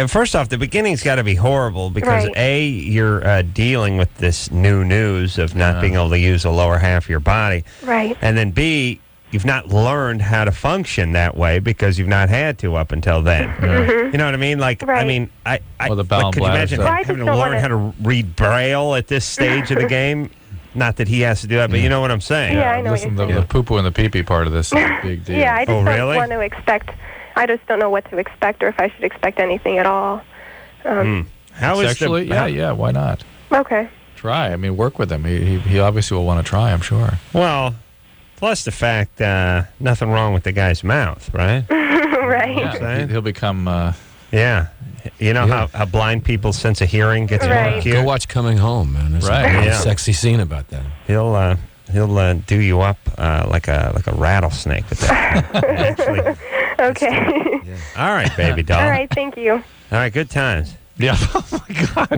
first off, the beginning's got to be horrible because, right. A, you're dealing with this new news of not being able to use the lower half of your body. Right. And then, B, you've not learned how to function that way because you've not had to up until then. Mm-hmm. You know what I mean? Like, right. I mean, the bowel could you imagine bladder having to learn how to read Braille at this stage of the game? Not that he has to do that, but you know what I'm saying. Yeah, I know. Listen, the poo-poo and the pee-pee part of this is a big deal. Yeah, I just really? don't want to expect. I just don't know what to expect, or if I should expect anything at all. How is sexually? Yeah. Why not? Okay. Try. I mean, work with him. He obviously will want to try, I'm sure. Well, plus the fact nothing wrong with the guy's mouth, right? Right. Yeah, he'll become. Yeah. You know how blind people's sense of hearing gets more cute? Go watch Coming Home, man. There's a sexy scene about that. He'll do you up like a rattlesnake with that. Actually. Okay. Yeah. All right, baby doll. All right, thank you. All right, good times. Yeah. Oh my God.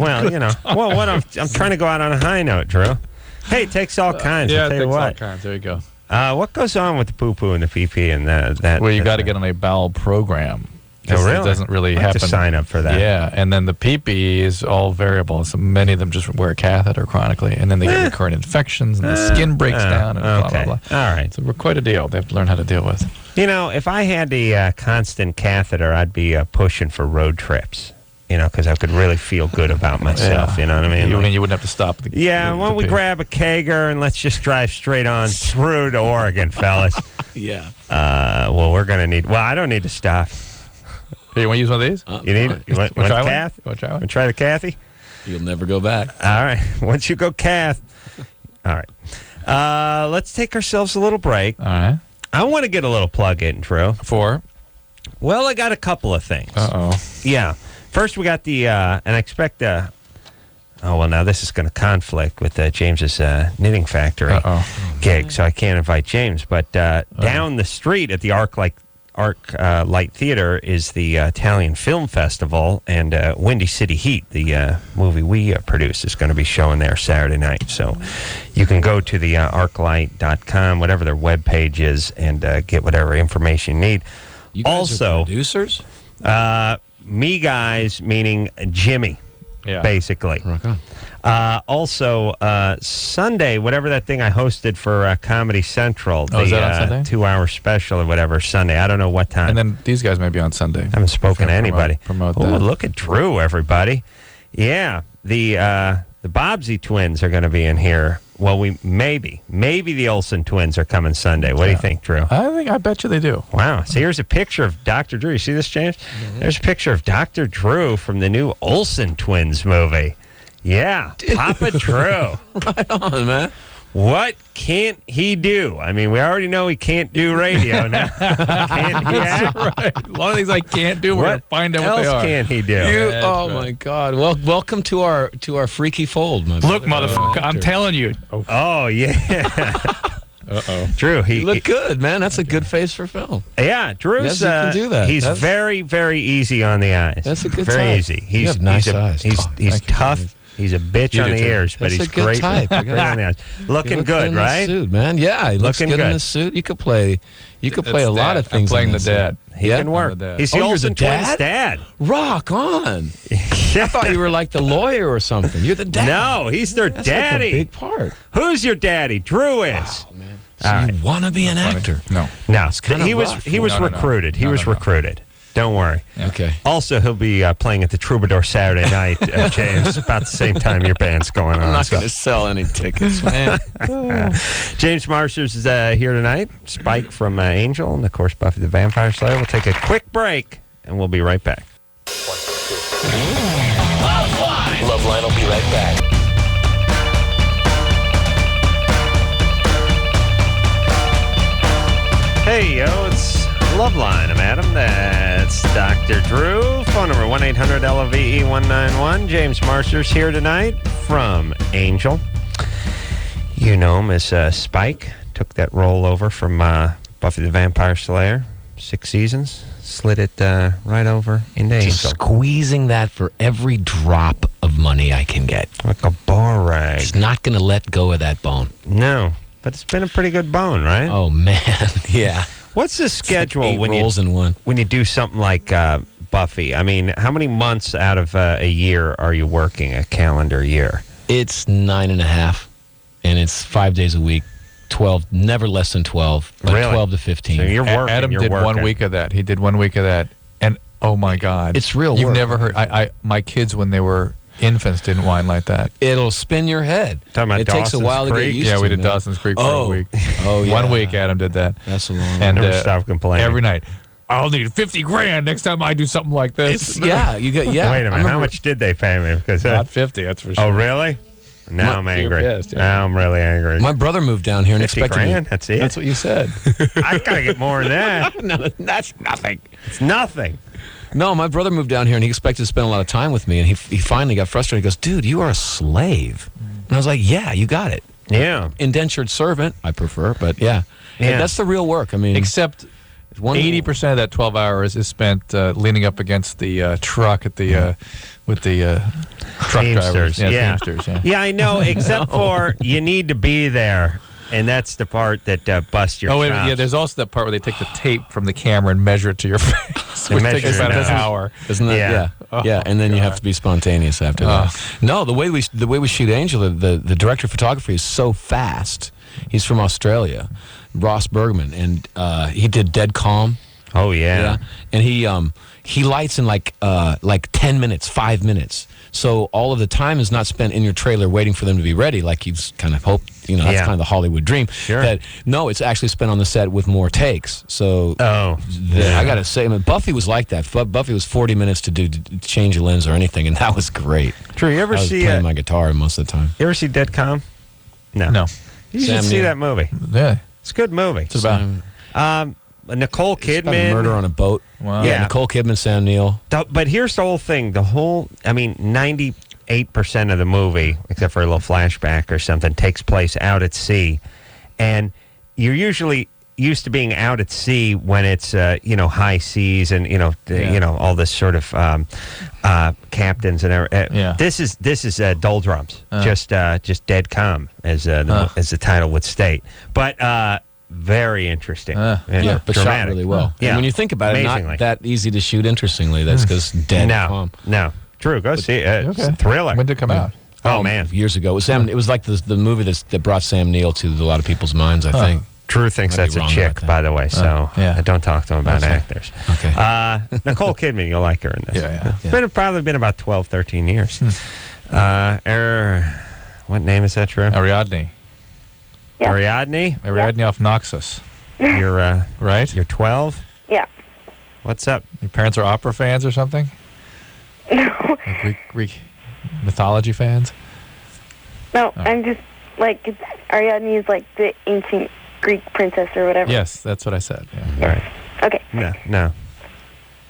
Well, what I'm trying to go out on a high note, Drew. Hey, it takes all kinds. Yeah, I'll tell it you takes what. all kinds. There you go. What goes on with the poo-poo and the pee-pee and that? Well, you got to get on a bowel program. Oh, really? It doesn't really I have happen. to sign up for that. Yeah, and then the pee-pee is all variable. So many of them just wear a catheter chronically, and then they get recurrent infections, and the skin breaks down, and blah, blah, blah. All right. So we're quite a deal. They have to learn how to deal with. If I had the constant catheter, I'd be pushing for road trips. Because I could really feel good about myself. You know what I mean? You wouldn't have to stop. Why don't we grab a keger and let's just drive straight on through to Oregon, fellas? Yeah. Well, we're going to need... Well, I don't need to stop. Hey, you want to use one of these? You need... You want try Kath? one? Try one? Try the Kathy? You'll never go back. All right. Once you go Kath. All right. Let's take ourselves a little break. All right. I want to get a little plug in, Drew. For? Well, I got a couple of things. Uh-oh. Yeah. First, we got the, and I expect, oh, well, now this is going to conflict with James's Knitting Factory gig, so I can't invite James. But down the street at the Arc Light Theater is the Italian Film Festival, and Windy City Heat, the movie we produced, is going to be showing there Saturday night. So you can go to the arclight.com, whatever their webpage is, and get whatever information you need. You guys Also, are producers? me guys, meaning Jimmy, basically. Also, Sunday, whatever that thing I hosted for Comedy Central, the is that on Sunday? 2-hour special or whatever, Sunday. I don't know what time. And then these guys may be on Sunday. I haven't spoken to anybody. Promote Oh, that. look at Drew, everybody. Yeah, the Bobsey twins are going to be in here. Well, maybe the Olsen twins are coming Sunday. What do you think, Drew? I bet you they do. Wow. So here's a picture of Dr. Drew. You see this, James? There's a picture of Dr. Drew from the new Olsen twins movie. Yeah, Papa Drew. Right on, man. What can't he do? I mean, we already know he can't do radio now. Can't he act? Right. A lot of things I can't do. We're going to find out what they are. What else can't he do? Oh my God! Well, welcome to our freaky fold, my Look, motherfucker, I'm telling you. Oh, yeah. Drew, You look good, man. That's a good face for film. Yeah, Drew's Yes, you can do that. He's very, very easy on the eyes. That's a good very type. easy. You have nice eyes. He's Thank you, tough. man. He's a bitch You on do the too. ears, but That's he's a good great. type. Great on the eyes. Looking You look good, in right? The suit, man. Yeah, he looks Looking good in good. the suit. You could play. You could play a lot of things. I'm playing in the this dad. suit. He can work. I'm the dad. He's the Oh, you're Olsen the twins' dad? dad. Rock on. I thought you were like the lawyer or something. You're the dad. No, he's their That's daddy. Like a big part. Who's your daddy? Drew is. Oh, man. So you want to be an actor? No. No, kinda he was rough. No. recruited. He was recruited. Don't worry. Okay. Also, he'll be playing at the Troubadour Saturday night, James, about the same time your band's going on. I'm not so. going to sell any tickets, man. James Marsters is here tonight. Spike from Angel, and of course Buffy the Vampire Slayer. We'll take a quick break, and we'll be right back. LoveLine will be right back. Hey, yo, it's LoveLine. I'm Adam. That's Dr. Drew. Phone number 1-800-LOVE-191. James Marsters here tonight from Angel. You know him as Spike. Took that role over from Buffy the Vampire Slayer. 6 seasons. Slid it right over into Angel. Just squeezing that for every drop of money I can get. Like a bar rag. Just not going to let go of that bone. No, but it's been a pretty good bone, right? Oh, man. Yeah. What's the schedule Like 8 rolls in one. when you do something like Buffy? I mean, how many months out of a year are you working, a calendar year? It's 9.5, and it's 5 days a week. 12, never less than 12, but Really? 12 to 15. So you're working. Adam you're did working. 1 week of that. He did 1 week of that. And, oh, my God. It's real You've work. never heard. My kids, when they were infants, didn't whine like that. It'll spin your head. Talking about It takes a Dawson's while to Creek? get used to. Yeah, we did man. Dawson's Creek for Oh. a week. Oh, yeah. 1 week, Adam did that. That's a long And Never stop complaining. every night, I'll need 50 grand next time I do something like this. Yeah, you got. Yeah. Wait a I minute. How remember- much did they pay me? Because Not 50, that's for sure. oh, really? Now I'm angry. You're pissed, yeah. Now I'm really angry. My brother moved down here and 50 expected grand? me. That's it? That's what you said. I gotta get more than that. No, that's nothing. It's nothing. No, my brother moved down here and he expected to spend a lot of time with me, and he finally got frustrated. He goes, "Dude, you are a slave." And I was like, "Yeah, you got it." Yeah. Indentured servant, I prefer, but yeah. Yeah. That's the real work. I mean, Except 80% of that 12 hours is spent leaning up against the truck at the with the truck drivers. Teamsters. Yeah. Teamsters, yeah. Yeah, I know, except for you need to be there. And that's the part that busts your Oh, wait, chops. yeah, there's also that part where they take the tape from the camera and measure it to your face, They which measure takes it about an out. hour. Isn't that Yeah. yeah? And then you have to be spontaneous after that. No, the way we shoot Angel, the director of photography is so fast. He's from Australia, Ross Bergman, and he did Dead Calm. Oh, yeah. And he lights in like 10 minutes, 5 minutes. So all of the time is not spent in your trailer waiting for them to be ready, like you've kind of hoped. That's Yeah. kind of the Hollywood dream. Sure. That no, it's actually spent on the set with more takes. So Oh. I got to say, I mean, Buffy was like that. Buffy was 40 minutes to change a lens or anything, and that was great. Drew, you ever I was see playing my guitar most of the time. You ever see Dead Calm? No. No. You should Sam see Neill. that movie. Yeah. It's a good movie. It's about. Nicole It's about a Kidman. murder on a boat. Wow. Yeah, Nicole Kidman, Sam Neill. But here's the whole thing. 98% of the movie, except for a little flashback or something, takes place out at sea. And you're usually used to being out at sea when it's, high seas and, all this sort of captains and everything. Yeah. This is doldrums, just dead calm, as the title would state. But very interesting. But shot dramatic. really well. Yeah. And when you think about it, Amazingly. not that easy to shoot, interestingly. That's because dead calm. No. Drew, go see it. It's a thriller. When did it come out? Oh, man. Years ago. It was like the movie that brought Sam Neill to a lot of people's minds, I think. Drew thinks Might be that's a wrong chick, about that. by the way, so yeah. don't talk to him about actors. Okay. Nicole Kidman, you'll like her in this. Yeah. It's probably been about 12, 13 years. What name is that, Drew? Ariadne. Yeah. Ariadne? Ariadne of Noxus. You're, right? You're 12? Yeah. What's up? Your parents are opera fans or something? No. Like Greek mythology fans? No, I'm just Ariadne is like the ancient Greek princess or whatever. Yes, that's what I said. Yeah. All right. Okay. No.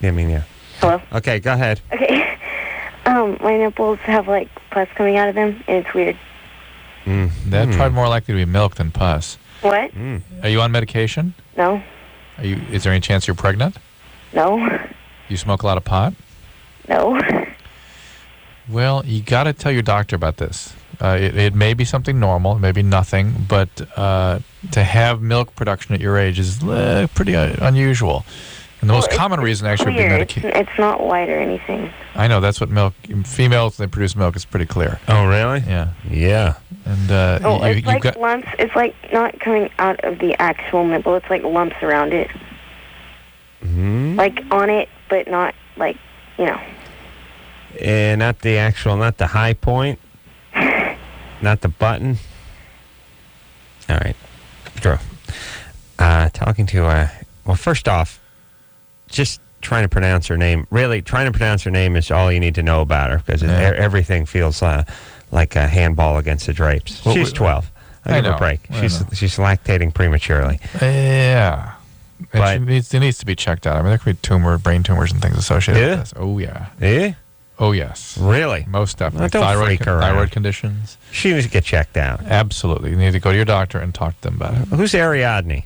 Yeah. Hello? Okay, go ahead. Okay. My nipples have pus coming out of them, and it's weird. That's probably more likely to be milk than pus. What? Are you on medication? No. Is there any chance you're pregnant? No. You smoke a lot of pot? No. Well, you got to tell your doctor about this. It may be something normal, it may be nothing, but to have milk production at your age is pretty unusual. And the most common reason actually would be medication. It's not white or anything. I know, that's what milk, females, they produce milk, it's pretty clear. Oh, really? Yeah. Yeah. And it's like lumps. It's not coming out of the actual nipple. It's like lumps around it. Like on it, but not not the high point? Not the button? All right. Drew. Talking to, first off, just trying to pronounce her name. Really, trying to pronounce her name is all you need to know about her because everything feels like a handball against the drapes. She's 12. I give her a break. She's lactating prematurely. Yeah. But it needs to be checked out. I mean, there could be brain tumors and things associated with this. Oh, yeah. Yeah? Oh, yes. Really? Most definitely. Well, don't freak her out. Thyroid conditions. She needs to get checked out. Absolutely. You need to go to your doctor and talk to them about it. Who's Ariadne?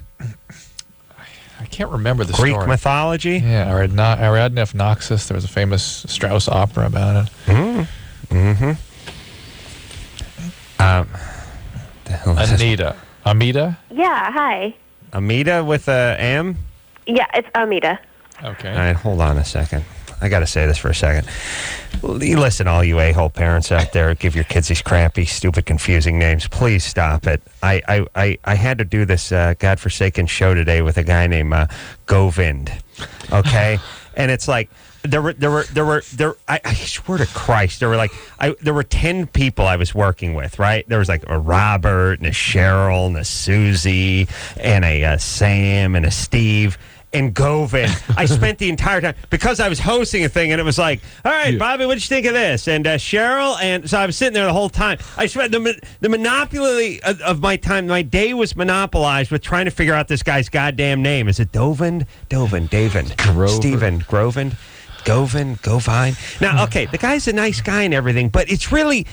I can't remember the Greek story. mythology? Yeah, Ariadne of Noxus. There was a famous Strauss opera about it. Anita. Amita? Yeah, hi. Amita with a M? Yeah, it's Amita. Okay. All right, hold on a second. I got to say this for a second. Listen, all you a-hole parents out there, give your kids these crappy, stupid, confusing names. Please stop it. I had to do this godforsaken show today with a guy named Govind. Okay, and it's like there were. I swear to Christ, there were 10 people I was working with. Right, there was like a Robert and a Cheryl and a Susie and a Sam and a Steve. And Govind. I spent the entire time, because I was hosting a thing, and it was like, all right, Bobby, what'd you think of this? And Cheryl, and so I was sitting there the whole time. I spent the monopoly of my time, my day was monopolized with trying to figure out this guy's goddamn name. Is it David? Stephen, Grovind? Govine? Now, okay, the guy's a nice guy and everything, but it's really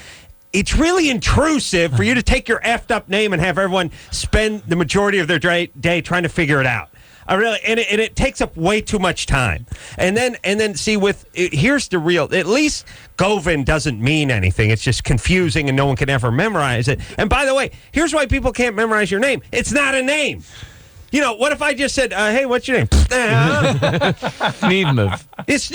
intrusive for you to take your effed up name and have everyone spend the majority of their day trying to figure it out. It takes up way too much time. And then see, here's the real, at least Govind doesn't mean anything. It's just confusing and no one can ever memorize it. And by the way, here's why people can't memorize your name. It's not a name. What if I just said, hey, what's your name? Needmouth. It's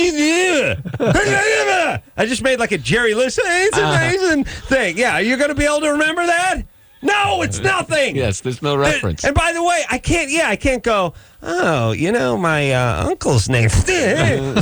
I just made like a Jerry Lewis. It's amazing thing. Yeah, you're going to be able to remember that? No, it's nothing. Yes, there's no reference. And by the way, I can't go, oh, my uncle's name. No,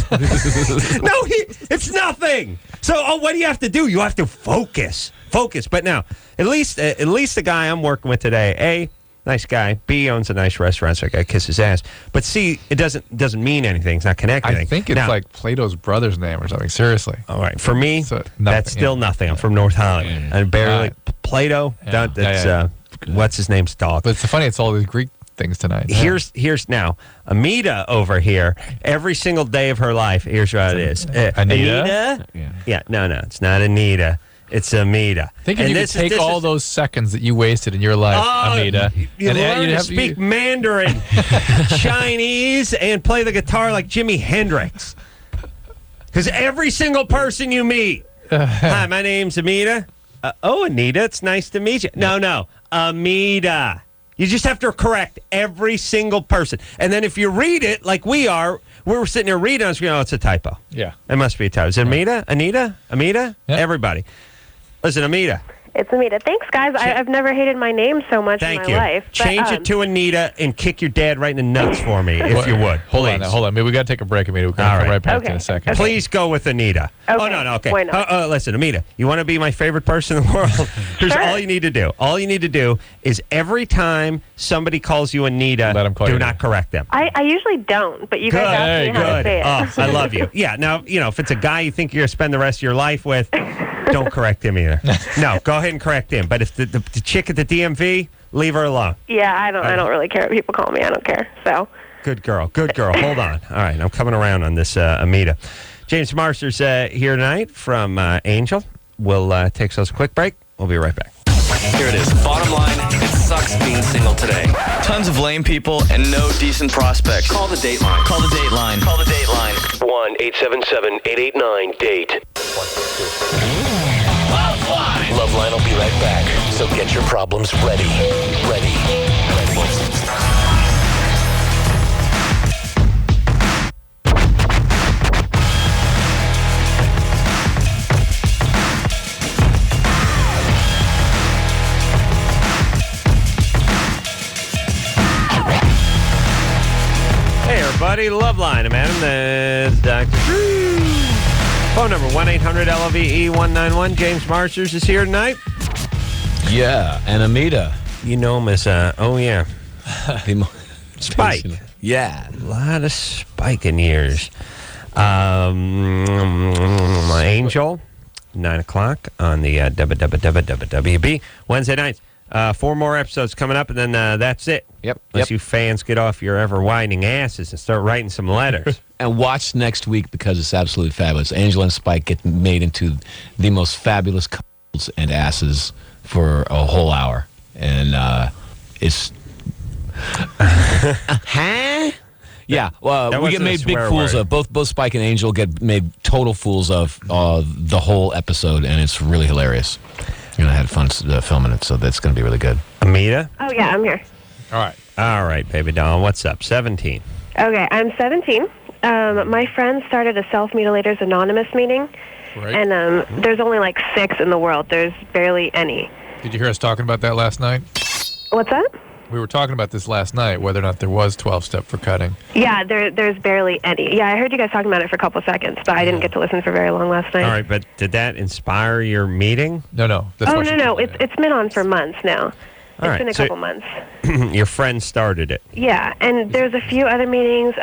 it's nothing. So what do you have to do? You have to focus. But now, at least the guy I'm working with today, A, nice guy. B, owns a nice restaurant, so I got to kiss his ass. But C, it doesn't mean anything. It's not connecting. I think it's like Plato's brother's name or something. Seriously. All right. For me, that's still nothing. I'm from North Hollywood. And barely Plato. That's what's his name's dog. But it's funny. It's all these Greek things tonight. Here's now Amita over here. Every single day of her life. Here's what it is. Anita? Yeah. No, it's not Anita. It's Amita. Think if you could take all those seconds that you wasted in your life, Amita. You learn to speak Mandarin, Chinese, and play the guitar like Jimi Hendrix. Because every single person you meet, hi, my name's Amita. Anita, it's nice to meet you. No, Amita. You just have to correct every single person. And then if you read it like we were sitting there reading, I was going, it's a typo. Yeah. It must be a typo. Is it Amita? Anita? Yep. Everybody. Listen, Amita. It's Amita. Thanks, guys. I've never hated my name so much in my life. But, Change it to Anita and kick your dad right in the nuts for me, if you would. Hold on. I mean, we got to take a break, Amita. We'll come right back in a second. Okay. Please go with Anita. Okay. Oh, no, okay. Why not? Listen, Amita, you want to be my favorite person in the world? Here's all you need to do. All you need to do is every time somebody calls you Anita, do not correct them. I usually don't, but you guys ask me how to say it. Oh, I love you. Yeah, now, if it's a guy you think you're going to spend the rest of your life with, don't correct him either. No, go ahead and correct him. But if the chick at the DMV, leave her alone. Yeah, I don't really care what people call me. I don't care. So. Good girl. Hold on. All right, I'm coming around on this Amita. James Marsters here tonight from Angel. We'll take us a quick break. We'll be right back. Here it is. Bottom line, it sucks being single today. Tons of lame people and no decent prospects. Call the Dateline. Call the Dateline. Call the Dateline. 1-877-889-DATE. LoveLine. LoveLine will be right back. So get your problems ready. Hey, everybody. LoveLine. I'm Adam. That's Dr. Drew. Phone number 1-800-LOVE-191. James Marsters is here tonight. Yeah, and Amita. You know him as, Spike. Yeah. A lot of Spike in years. Angel, 9 o'clock on the WB. Wednesday nights. 4 more episodes coming up, and then that's it. Yep. Unless you fans get off your ever-widening asses and start writing some letters. And watch next week because it's absolutely fabulous. Angel and Spike get made into the most fabulous couples and asses for a whole hour. And it's... Huh? Yeah, we get made big fools of. Both Spike and Angel get made total fools of the whole episode, and it's really hilarious. I had fun filming it, so that's going to be really good. Amita? Oh, yeah, I'm here. All right, baby doll. What's up? 17. Okay, I'm 17. My friend started a Self-Mutilators Anonymous meeting, and there's only like 6 in the world. There's barely any. Did you hear us talking about that last night? What's that? We were talking about this last night, whether or not there was 12-step for cutting. Yeah, there's barely any. Yeah, I heard you guys talking about it for a couple of seconds, but I didn't get to listen for very long last night. All right, but did that inspire your meeting? No. No. It's been on for months now. It's been a couple months. Your friend started it. Yeah, and there's a few other meetings.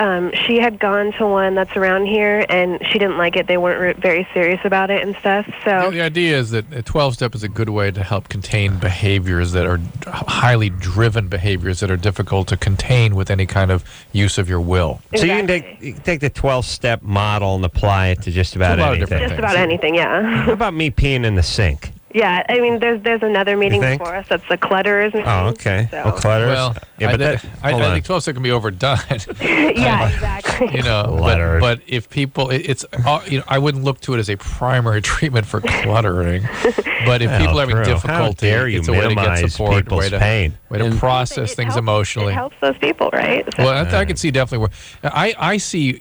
She had gone to one that's around here, and she didn't like it. They weren't very serious about it and stuff. So the idea is that a 12-step is a good way to help contain behaviors that are highly driven behaviors that are difficult to contain with any kind of use of your will. Exactly. So you can take the 12-step model and apply it to just about anything. Just about anything, yeah. How about me peeing in the sink? Yeah, I mean, there's another meeting for us. That's the clutterers. Oh, okay. So. Oh, clutters. Well, yeah, I think 12-step can be overdone. Yeah, exactly. But if people, it's I wouldn't look to it as a primary treatment for cluttering. But if people are having difficulty, it's a way to get support, way to process things emotionally. It helps those people, right? So. Well, I can see definitely where I see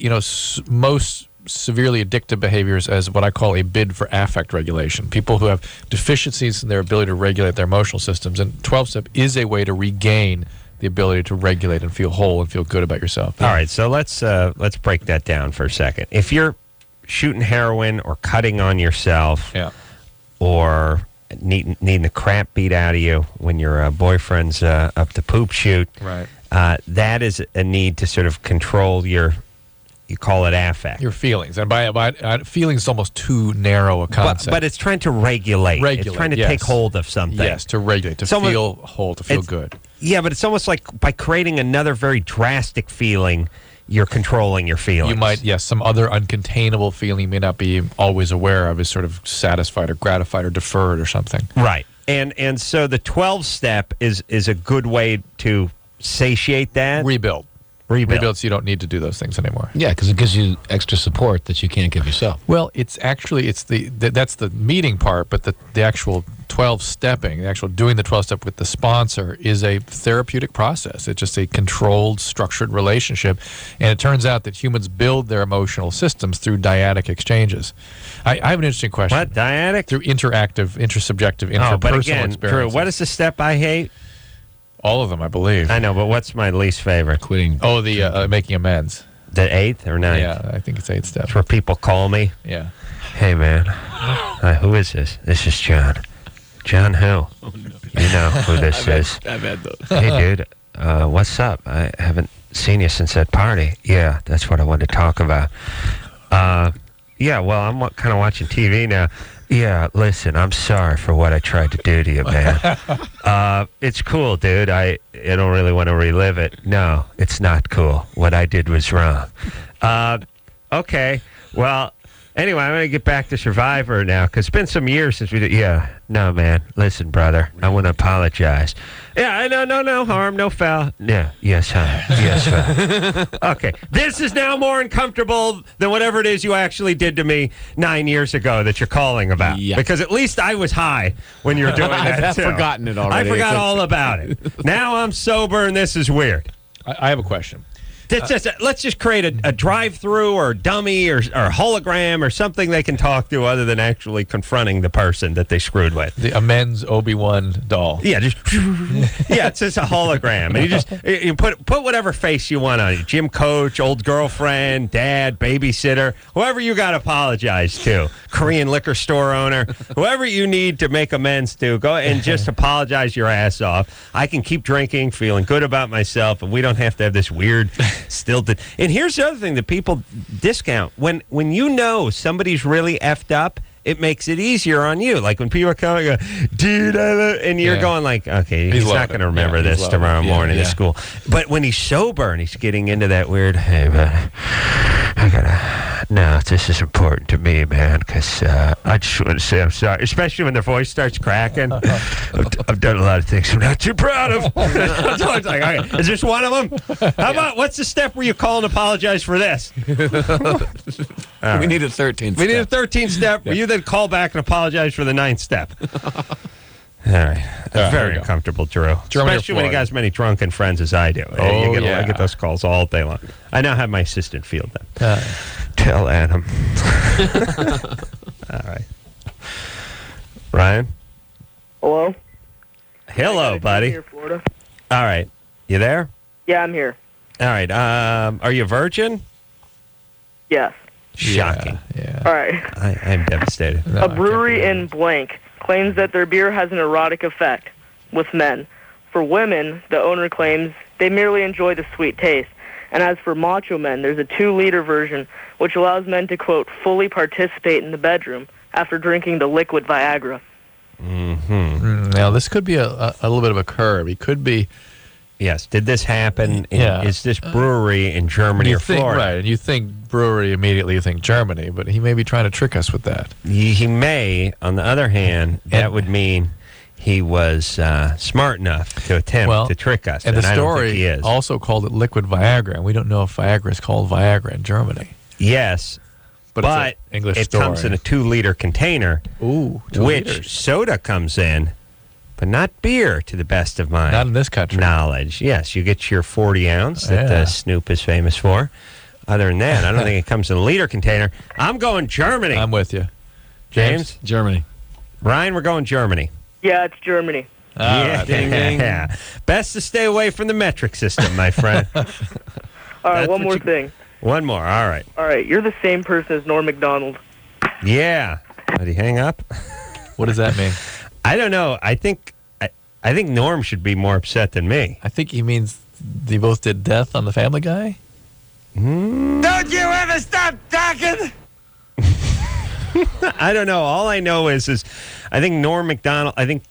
most severely addictive behaviors as what I call a bid for affect regulation. People who have deficiencies in their ability to regulate their emotional systems, and 12-step is a way to regain the ability to regulate and feel whole and feel good about yourself. All right, so let's break that down for a second. If you're shooting heroin or cutting on yourself, or needing the crap beat out of you when your boyfriend's up the poop chute, right? That is a need to sort of control your. You call it affect. Your feelings. And by feelings is almost too narrow a concept. But it's trying to regulate. It's trying to take hold of something. Yes, to regulate, to feel whole, to feel good. Yeah, but it's almost like by creating another very drastic feeling, you're controlling your feelings. You might, yes, some other uncontainable feeling you may not be always aware of is sort of satisfied or gratified or deferred or something. Right. And so the 12-step is a good way to satiate that. Rebuild so you don't need to do those things anymore. Yeah, because it gives you extra support that you can't give yourself. Well, it's that's the meeting part, but the actual 12-stepping, the actual doing the 12-step with the sponsor is a therapeutic process. It's just a controlled, structured relationship, and it turns out that humans build their emotional systems through dyadic exchanges. I have an interesting question. What, dyadic? Through interactive, intersubjective, interpersonal but again, experiences. Drew, what is the step I hate? All of them, I believe. I know, but what's my least favorite? Quitting. Oh, the making amends. The 8th or 9th? Yeah, I think it's 8th step. It's where people call me. Yeah. Hey, man. Hi, who is this? This is John. John who? Oh, no. You know who this is. I've had those. Hey, dude. What's up? I haven't seen you since that party. Yeah, that's what I wanted to talk about. Yeah, well, I'm kind of watching TV now. Yeah, listen, I'm sorry for what I tried to do to you, man. It's cool, dude. I don't really want to relive it. No, it's not cool. What I did was wrong. Okay, well, anyway, I'm going to get back to Survivor now, because it's been some years since we did. Yeah, no, man. Listen, brother, I want to apologize. Yeah, I know, no harm, no foul. Yeah, yes, harm. Yes, foul. Okay, this is now more uncomfortable than whatever it is you actually did to me 9 years ago that you're calling about. Yeah. Because at least I was high when you were doing that, I've too. forgotten it already. I forgot all about it. Now I'm sober, and this is weird. I have a question. Let's just create a drive-through or a dummy or hologram or something they can talk to other than actually confronting the person that they screwed with. The amends Obi-Wan doll. Yeah, it's just a hologram, and you put whatever face you want on it. Gym coach, old girlfriend, dad, babysitter, whoever you got to apologize to, Korean liquor store owner, whoever you need to make amends to, go and just apologize your ass off. I can keep drinking, feeling good about myself, and we don't have to have this weird stilted. And here's the other thing that people discount. When you know somebody's really effed up, it makes it easier on you. Like when people are coming, go, dude, and you're going like, okay, he's not going to remember this tomorrow morning at school. But when he's sober and he's getting into that weird, hey, man, this is important to me, man, because I just want to say I'm sorry, especially when their voice starts cracking. I've done a lot of things I'm not too proud of. It's like, okay, is this one of them? How about, what's the step where you call and apologize for this? We need a 13th step. We need a 13th step where you then call back and apologize for the 9th step. All right. That's very uncomfortable, Drew. Especially when you got as many drunken friends as I do. I get those calls all day long. I now have my assistant field them. Tell Adam. All right. Ryan? Hello? Hello, buddy. Here, Florida. All right. You there? Yeah, I'm here. All right. Are you a virgin? Yes. Shocking. Yeah. All right. I'm devastated. A brewery in blank claims that their beer has an erotic effect with men. For women, the owner claims they merely enjoy the sweet taste. And as for macho men, there's a 2-liter version which allows men to, quote, fully participate in the bedroom after drinking the liquid Viagra. Mm-hmm. Now, this could be a little bit of a curve. He could be... Yes. Did this happen? Is this brewery in Germany or Florida? Right. And you think brewery, immediately you think Germany, but he may be trying to trick us with that. He may. On the other hand, that would mean he was smart enough to attempt to trick us. And the I don't think he story is. also called it liquid Viagra, and we don't know if Viagra is called Viagra in Germany. Yes. But it's an English it story. comes in a 2-liter container, Ooh, 2 which liters. soda comes in, but not beer, to the best of my Not in this country. knowledge. Yes, you get your 40-ounce that Snoop is famous for. Other than that, I don't think it comes in a liter container. I'm going Germany. I'm with you. James? Germany. Ryan, we're going Germany. Yeah, it's Germany. Yeah. Ding, ding. Yeah. Best to stay away from the metric system, my friend. All right, one more thing. One more. All right. All right, you're the same person as Norm Macdonald. Yeah. Did he hang up? What does that mean? I don't know. I think Norm should be more upset than me. I think he means they both did Death on the Family Guy. Don't you ever stop talking? I don't know. All I know is I think Norm Macdonald, I think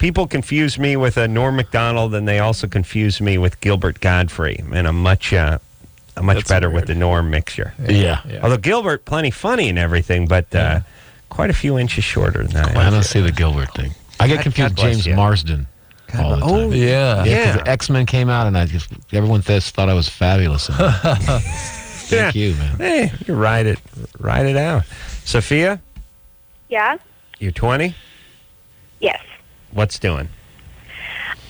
people confuse me with Norm Macdonald, and they also confuse me with Gilbert Godfrey, and I'm much better with the Norm mixture. Yeah. Although Gilbert, plenty funny and everything, but quite a few inches shorter than that. I don't see the Gilbert thing. I get confused with James Marsden all the time. Oh, yeah. Because the X-Men came out, and everyone thought I was fabulous. Thank you, man. Hey, you ride it out. Sophia, Yeah? you're 20? Yes. What's doing?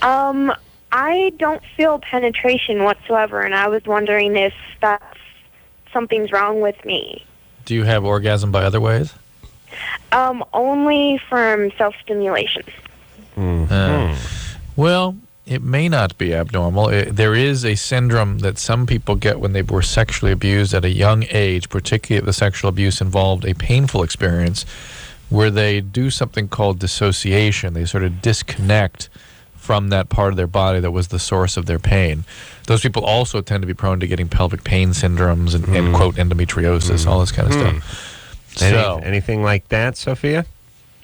I don't feel penetration whatsoever, and I was wondering if something's wrong with me. Do you have orgasm by other ways? Only from self-stimulation. Well, it may not be abnormal. There is a syndrome that some people get when they were sexually abused at a young age, particularly if the sexual abuse involved a painful experience, where they do something called dissociation. They sort of disconnect from that part of their body that was the source of their pain. Those people also tend to be prone to getting pelvic pain syndromes and quote, endometriosis, all this kind of stuff. Anything like that, Sophia?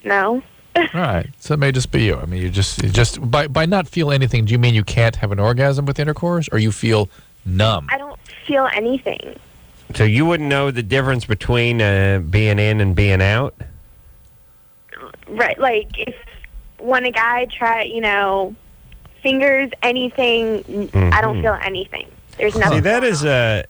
No. All right, so it may just be you. I mean, you just by not feel anything, do you mean you can't have an orgasm with intercourse, or you feel numb? I don't feel anything. So you wouldn't know the difference between being in and being out? Right, like when a guy fingers anything, I don't feel anything. There's nothing. See, that is I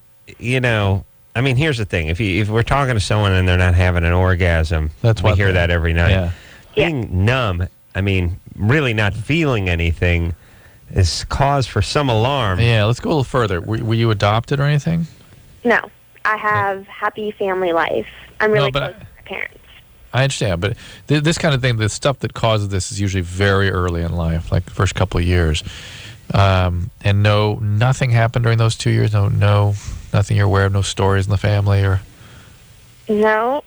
mean, here's the thing. If we're talking to someone and they're not having an orgasm, we hear that every night. Yeah. Being numb, I mean, really not feeling anything is cause for some alarm. Yeah, let's go a little further. Were you adopted or anything? No. I have happy family life. I'm really close to my parents. I understand, but this kind of thing, the stuff that causes this is usually very early in life, like the first couple of years. And nothing happened during those 2 years? Nothing you're aware of? No stories in the family? Or No.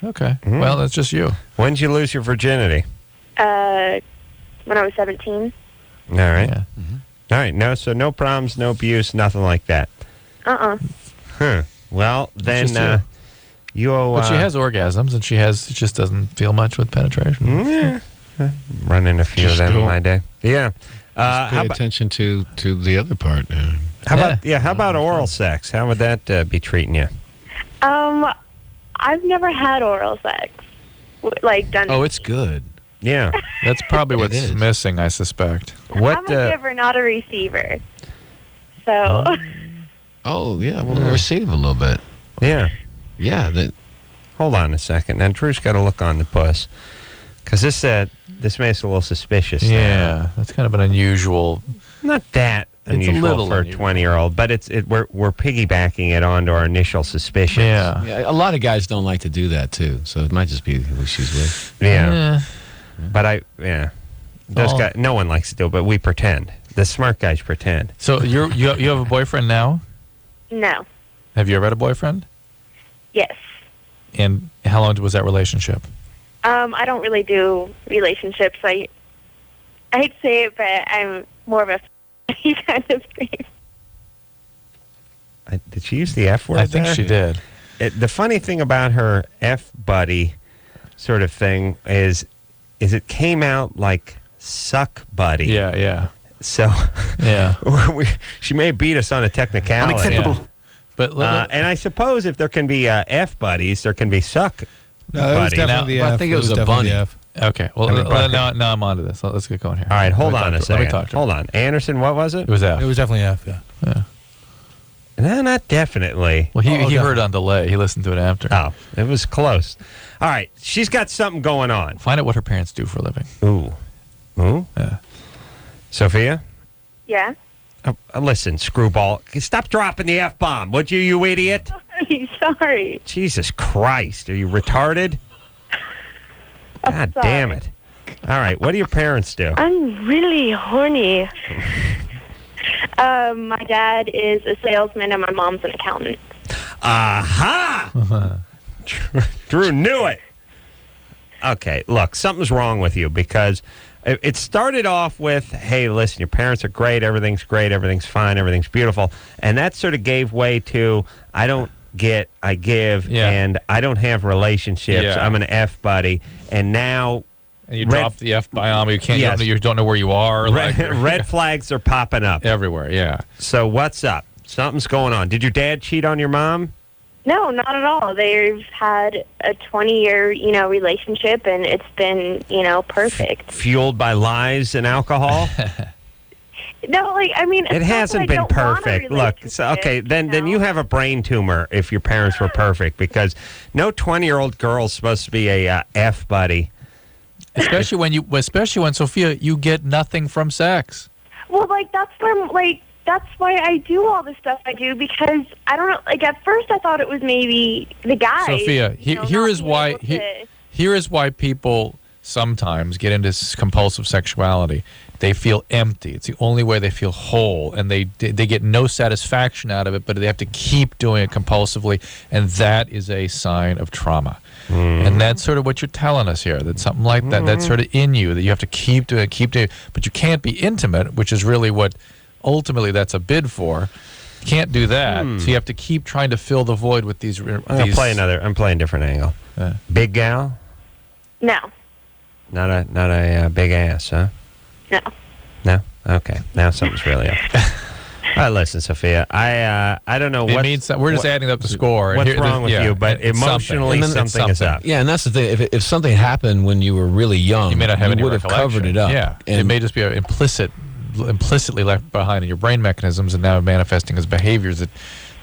Okay. Well, that's just you. When did you lose your virginity? When I was 17. All right. Yeah. All right. No problems, no abuse, nothing like that. Huh. Well, then But she has orgasms, and she just doesn't feel much with penetration. Yeah. Running a few of them in my day. Yeah. Pay attention to the other part. How about oral sex? How would that be treating you? I've never had oral sex. Done. Oh, it's good. Yeah. That's probably what's missing, I suspect. I'm a giver, not a receiver. So. Oh, yeah. Well, receive a little bit. Yeah. Yeah. Hold on a second. Now, Drew's got to look on the puss. Because this makes it a little suspicious. Yeah. That's kind of an unusual. Not that unusual for a 20-year-old, but we're piggybacking it onto our initial suspicions. Yeah. A lot of guys don't like to do that, too. So it might just be who she's with. Yeah. But those guys, no one likes to do it, but we pretend. The smart guys pretend. So you have a boyfriend now? No. Have you ever had a boyfriend? Yes. And how long was that relationship? I don't really do relationships. I hate to say it, but I'm more of a kind of thing. Did she use the F word? I think she did. The funny thing about her F buddy sort of thing is it came out like suck buddy. Yeah. So yeah, she may beat us on a technicality. Unacceptable. Yeah. But and I suppose if there can be F buddies, there can be suck buddies. I think it was a bunny. Okay, well, now I'm on to this. Let's get going here. All right, hold on a second. Let me talk to her. Hold on. Anderson, what was it? It was F. It was definitely F, yeah. No, not definitely. Well, he heard on delay. He listened to it after. Oh, it was close. All right, she's got something going on. Find out what her parents do for a living. Ooh? Yeah. Sophia? Yeah? Listen, screwball. Stop dropping the F-bomb, would you, you idiot? Sorry. Jesus Christ. Are you retarded? God damn it. All right, what do your parents do? I'm really horny. My dad is a salesman and my mom's an accountant. Aha! Drew knew it. Okay, look, something's wrong with you because it started off with, hey, listen, your parents are great, everything's fine, everything's beautiful. And that sort of gave way to, I don't get, I give, and I don't have relationships. I'm an F buddy. And now And you drop the F-bomb. You can't. Yes. You don't know where you are. Red flags are popping up everywhere. Yeah. So what's up? Something's going on. Did your dad cheat on your mom? No, not at all. They've had a 20-year, relationship, and it's been, perfect. Fueled by lies and alcohol? No, it hasn't been perfect. Look, then you have a brain tumor if your parents were perfect, because no 20-year-old girl's supposed to be a F buddy. Especially when Sophia, you get nothing from sex. Well, that's why I do all the stuff I do, because I don't know. At first I thought it was maybe the guy. Sophia, here is why people sometimes get into compulsive sexuality. They feel empty. It's the only way they feel whole, and they get no satisfaction out of it, but they have to keep doing it compulsively, and that is a sign of trauma. And that's sort of what you're telling us here, that something like that, that's sort of in you, that you have to keep doing it, but you can't be intimate, which is really what ultimately that's a bid for. You can't do that, so you have to keep trying to fill the void with these. I'm playing a different angle. Big gal? No. Not a big ass, huh? No. No? Okay. Now something's really up. All right, listen, Sophia. I don't know what means. We're just adding up the score. What's wrong with you? But emotionally, something is up. Yeah, and that's the thing. If something happened when you were really young, you may not have any would have covered it up. Yeah, and it may just be implicitly left behind in your brain mechanisms, and now manifesting as behaviors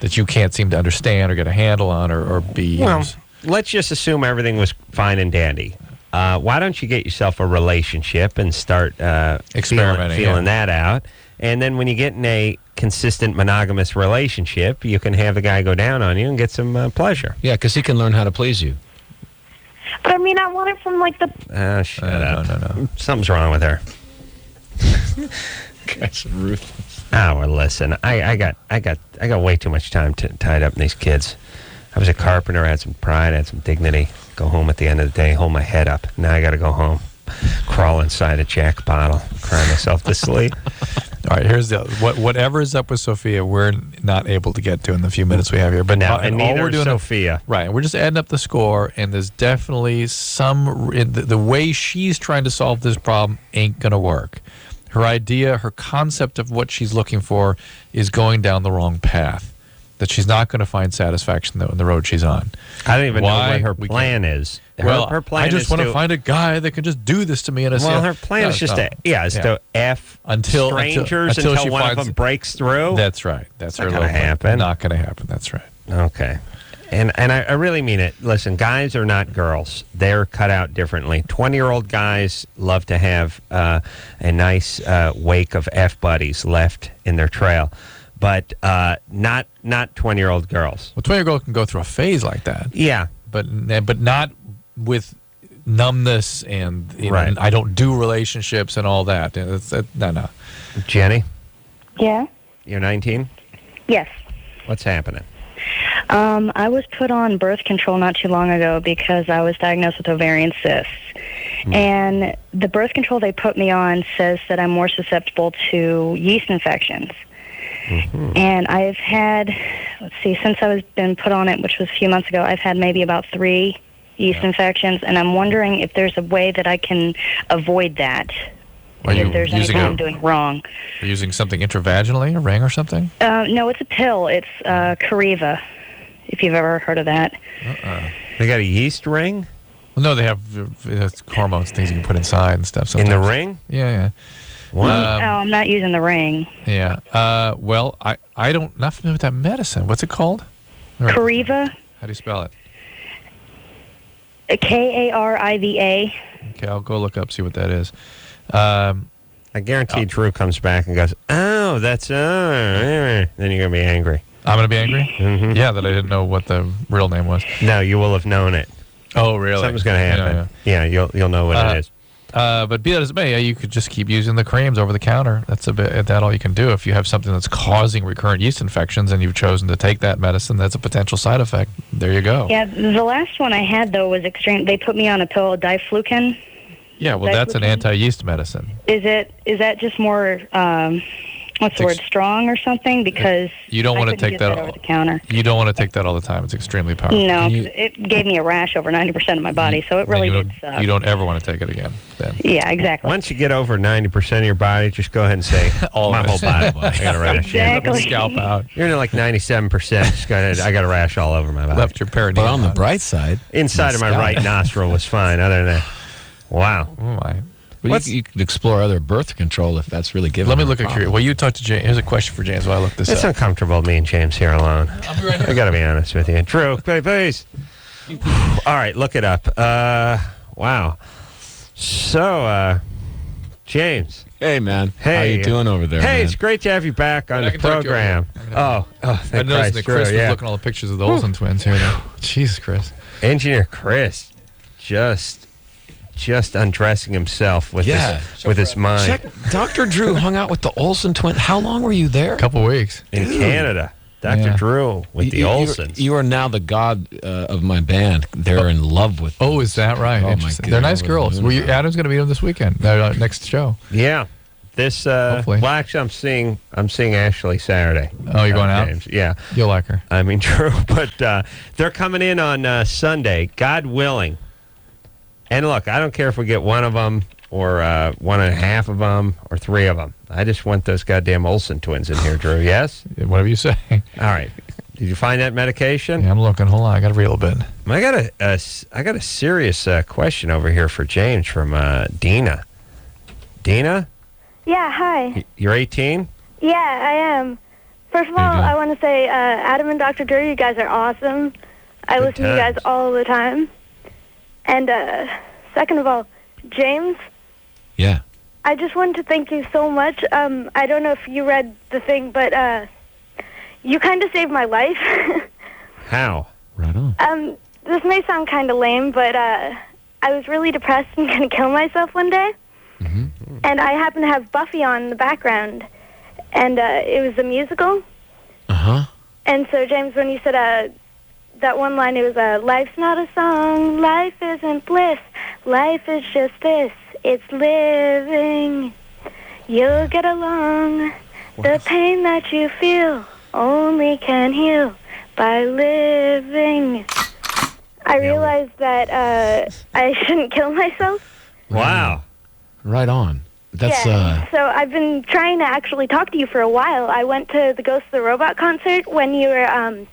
that you can't seem to understand or get a handle on or be. Well, let's just assume everything was fine and dandy. Why don't you get yourself a relationship and start experimenting, feeling that out? And then when you get in a consistent monogamous relationship, you can have the guy go down on you and get some pleasure. Yeah, because he can learn how to please you. But I want it from the. Shut up! No. Something's wrong with her. Guys are ruthless. Oh, well, listen. I got way too much time tied up in these kids. I was a carpenter. I had some pride. I had some dignity. Go home at the end of the day, hold my head up. Now I got to go home, crawl inside a Jack bottle, cry myself to sleep. All right, here's whatever is up with Sophia, we're not able to get to in the few minutes we have here. But now, and neither all we're doing Sophia. Right, we're just adding up the score, and there's definitely the way she's trying to solve this problem ain't going to work. Her idea, her concept of what she's looking for is going down the wrong path. That she's not going to find satisfaction in the road she's on. I don't even know what her plan is. Her plan I just want to find a guy that can just do this to me. Her plan is just to F strangers until one of them breaks through. That's right. That's not going to happen. Not going to happen. That's right. Okay. And I really mean it. Listen, guys are not girls. They're cut out differently. 20-year-old guys love to have a nice wake of F buddies left in their trail. But not 20-year-old girls. Well, 20-year-old girl can go through a phase like that. Yeah, but not with numbness and right. I don't do relationships and all that. No. Jenny? Yeah? You're 19? Yes. What's happening? I was put on birth control not too long ago because I was diagnosed with ovarian cysts. And the birth control they put me on says that I'm more susceptible to yeast infections. And I've had, since I was been put on it, which was a few months ago, I've had maybe about 3 yeast infections, and I'm wondering if there's a way that I can avoid that. If there's anything I'm doing wrong. Are you using something intravaginally, a ring or something? No, it's a pill. It's Cariva, if you've ever heard of that. They got a yeast ring? Well, no, they have hormones, things you can put inside and stuff. Sometimes. In the ring? Yeah. I'm not using the ring. Yeah. Well, I don't not familiar with that medicine. What's it called? Cariva. How do you spell it? Kariva. Okay, I'll go look up, see what that is. I guarantee Drew comes back and goes, "Oh, that's then you're gonna be angry." I'm gonna be angry. Mm-hmm. Yeah, that I didn't know what the real name was. No, you will have known it. Oh, really? Something's gonna happen. Yeah, you'll know what it is. But be that as it may, you could just keep using the creams over the counter. That's all you can do. If you have something that's causing recurrent yeast infections and you've chosen to take that medicine, that's a potential side effect. There you go. Yeah, the last one I had, though, was extreme. They put me on a pill, diflucan. Yeah, well, that's an anti-yeast medicine. Is that just more what's the word, strong or something, because you don't want to take that over the counter. You don't want to take that all the time. It's extremely powerful. No, it gave me a rash over 90% of my body, so it really did suck. You don't ever want to take it again. Then. Yeah, exactly. Once you get over 90% of your body, just go ahead and say, my whole body. I got a rash. Exactly. Scalp out. You're in like 97%. Just go ahead. I got a rash all over my body. Left your perineum. But on the bright side, inside of my right nostril was fine. Other than that, wow. Oh my. Well, you could explore other birth control if that's really given. Let me look at you. Well, you talk to James. Here's a question for James while I look this It's up. uncomfortable, me and James here alone. I'll be right here. I got to be honest with you. Drew, please. All right, look it up. Wow. So, James. Hey, man. Hey. How you doing over there, Hey, man? it's great to have you back on the program. I thank noticed Christ, that Chris Drew, was looking at all the pictures of the Olsen twins here. Jesus, Chris. Engineer Chris just undressing himself with his mind. Check. Dr. Drew hung out with the Olsen twins. How long were you there? A couple weeks. In Canada. Dr. Drew with the Olsens. You are now the god of my band. They're in love with them. Oh, is that right? Oh, my God. They're nice girls. Adam's going to meet them this weekend, next show. Yeah. This Hopefully. well, actually, I'm seeing Ashley Saturday. Oh, you're going out? James. Yeah, you'll like her. I mean, true, but they're coming in on Sunday, God willing. And look, I don't care if we get one of them or one and a half of them or three of them. I just want those goddamn Olsen twins in here, Drew. Yes? Whatever you say. All right. Did you find that medication? Yeah, I'm looking. Hold on, I got to read a little bit. I got a serious question over here for James from Dina. Dina? Yeah, hi. You're 18? Yeah, I am. First of all, I want to say, Adam and Dr. Drew, you guys are awesome. I listen to you guys all the time. And second of all, James? Yeah. I just wanted to thank you so much. I don't know if you read the thing, but you kind of saved my life. How? Right on. This may sound kind of lame, but I was really depressed and going to kill myself one day. Mm-hmm. And I happened to have Buffy on in the background. And it was a musical. Uh-huh. And so, James, when you said that one line, it was, life's not a song, life isn't bliss, life is just this, it's living. You'll get along. The pain that you feel only can heal by living. I realized that I shouldn't kill myself. Wow. Right on. That's So I've been trying to actually talk to you for a while. I went to the Ghost of the Robot concert when you were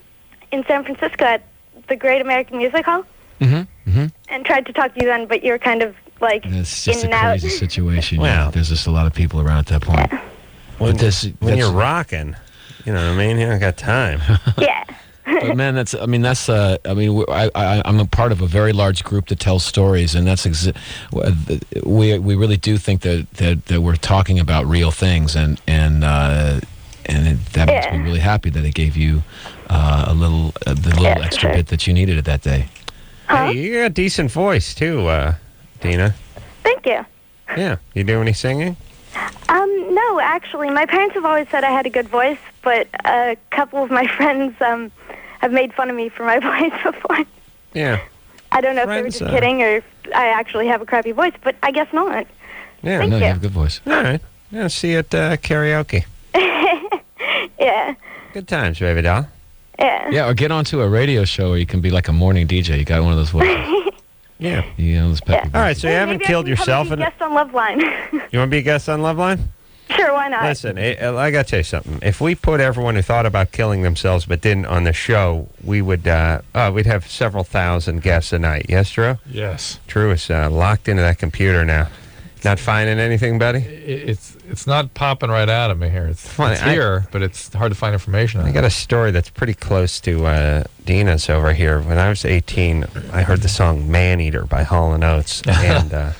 in San Francisco at the Great American Music Hall. Mm-hmm. Mm-hmm. And tried to talk to you then, but you were kind of like It's just in a and out. crazy situation. Wow. Yeah. There's just a lot of people around at that point. Yeah. When you're rocking, you know what I mean? You don't got time. Yeah. But man, I'm a part of a very large group that tells stories, and that's we really do think that we're talking about real things, and that makes me really happy that it gave you the little extra bit that you needed that day. Huh? Hey, you got a decent voice too, Dina. Thank you. Yeah. You do any singing? No, actually, my parents have always said I had a good voice, but a couple of my friends have made fun of me for my voice before. Yeah. I don't know if they were just kidding or if I actually have a crappy voice, but I guess not. Yeah. Thank No, you. you have a good voice. All right. Yeah, see you at karaoke. Yeah. Good times, baby doll. Yeah. Yeah, or get onto a radio show where you can be like a morning DJ. You got one of those voices. Yeah. You know, those peppy All right, so you haven't killed yourself. Maybe I can come and be a guest on LoveLine. You want to be a guest on LoveLine? Sure, why not? Listen, I got to tell you something. If we put everyone who thought about killing themselves but didn't on the show, we would we'd have several thousand guests a night. Yes, Drew? Yes. Drew is locked into that computer now. Not finding anything, buddy? It's not popping right out of me here. It's here, but it's hard to find information on I got a story that's pretty close to Dina's over here. When I was 18, I heard the song Man Eater by Hall & Oates and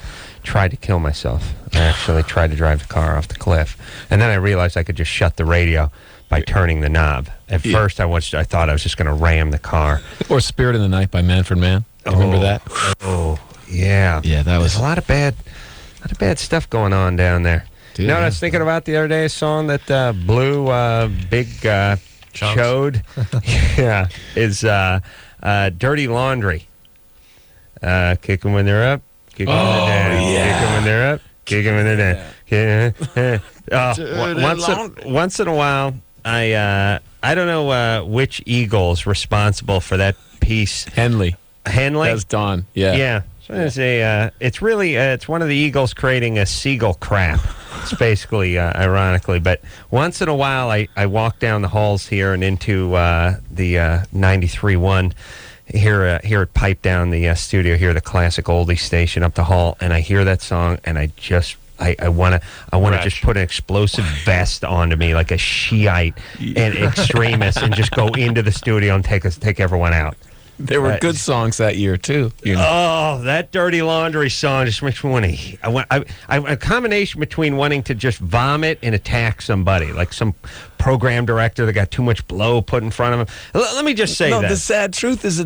tried to kill myself. I actually tried to drive the car off the cliff. And then I realized I could just shut the radio by turning the knob. At first, I thought I was just going to ram the car. Or Spirit in the Night by Manfred Mann. You remember that? Oh, yeah. Yeah, that was There's a lot of bad stuff going on down there. Dude, you know what I was thinking about the other day? A song that blew big chode. Yeah, is Dirty Laundry. Kick 'em when they're up. Kick 'em when they're down. yeah. Kick 'em when they're up. Kick 'em when they're down. Once in a while, I don't know which Eagle's responsible for that piece. Henley. That's Don. Yeah. Yeah. So it's really it's one of the Eagles creating a seagull crap. It's basically, ironically, but once in a while I walk down the halls here and into the 93.1 hear it pipe down the studio here, the classic oldie station up the hall, and I hear that song, and I want to just put an explosive vest onto me like a Shiite and extremist and just go into the studio and take everyone out. There were good songs that year too. Oh, that Dirty Laundry song just makes me want to. A combination between wanting to just vomit and attack somebody, like some program director that got too much blow put in front of him. Let me just say that. The sad truth is that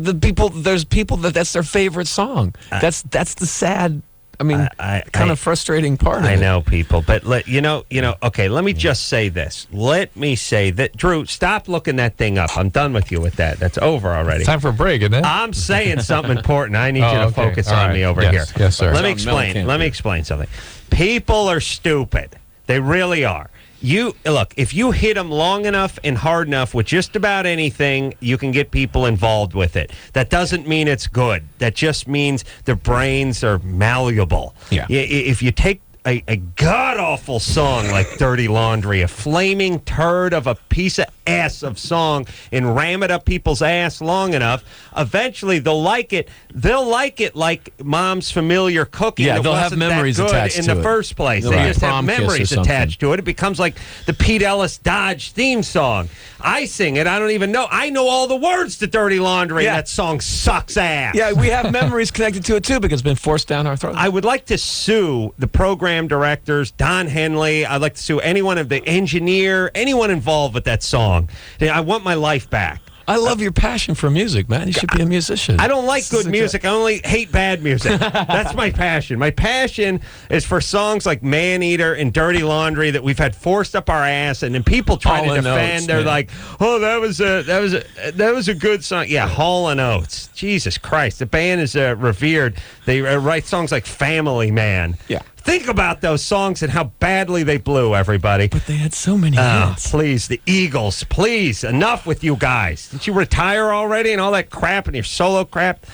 there's people that's their favorite song. That's the sad. I mean, kind of frustrating part of it. I know, people, but okay, let me just say this. Let me say that, Drew, stop looking that thing up. I'm done with you with that. That's over already. It's time for a break, isn't it? I'm saying something important. I need you to focus on me over here. Yes, sir. Let me explain something. People are stupid. They really are. Look, if you hit them long enough and hard enough with just about anything, you can get people involved with it. That doesn't mean it's good. That just means their brains are malleable. Yeah. If you take a god-awful song like Dirty Laundry, a flaming turd of a piece of ass of song, and ram it up people's ass long enough, eventually they'll like it. They'll like it like Mom's familiar cooking. Yeah, they'll have memories attached in to the it. first place. They'll They have just have prom kiss or memories something. attached to it. It becomes like the Pete Ellis Dodge theme song. I sing it. I don't even know. I know all the words to Dirty Laundry. Yeah. That song sucks ass. Yeah, we have memories connected to it too because it's been forced down our throats. I would like to sue the program directors, Don Henley. I'd like to sue anyone of the engineer, anyone involved with that song. I want my life back. I love your passion for music, man. You should be a musician. I don't like good music. I only hate bad music. That's my passion. My passion is for songs like Man Eater and Dirty Laundry that we've had forced up our ass, and then people try to defend. They're like, "Oh, that was a good song." Yeah, Hall and Oates. Jesus Christ, the band is revered. They write songs like Family Man. Yeah. Think about those songs and how badly they blew, everybody. But they had so many hits. Please, the Eagles, please, enough with you guys. Didn't you retire already and all that crap and your solo crap?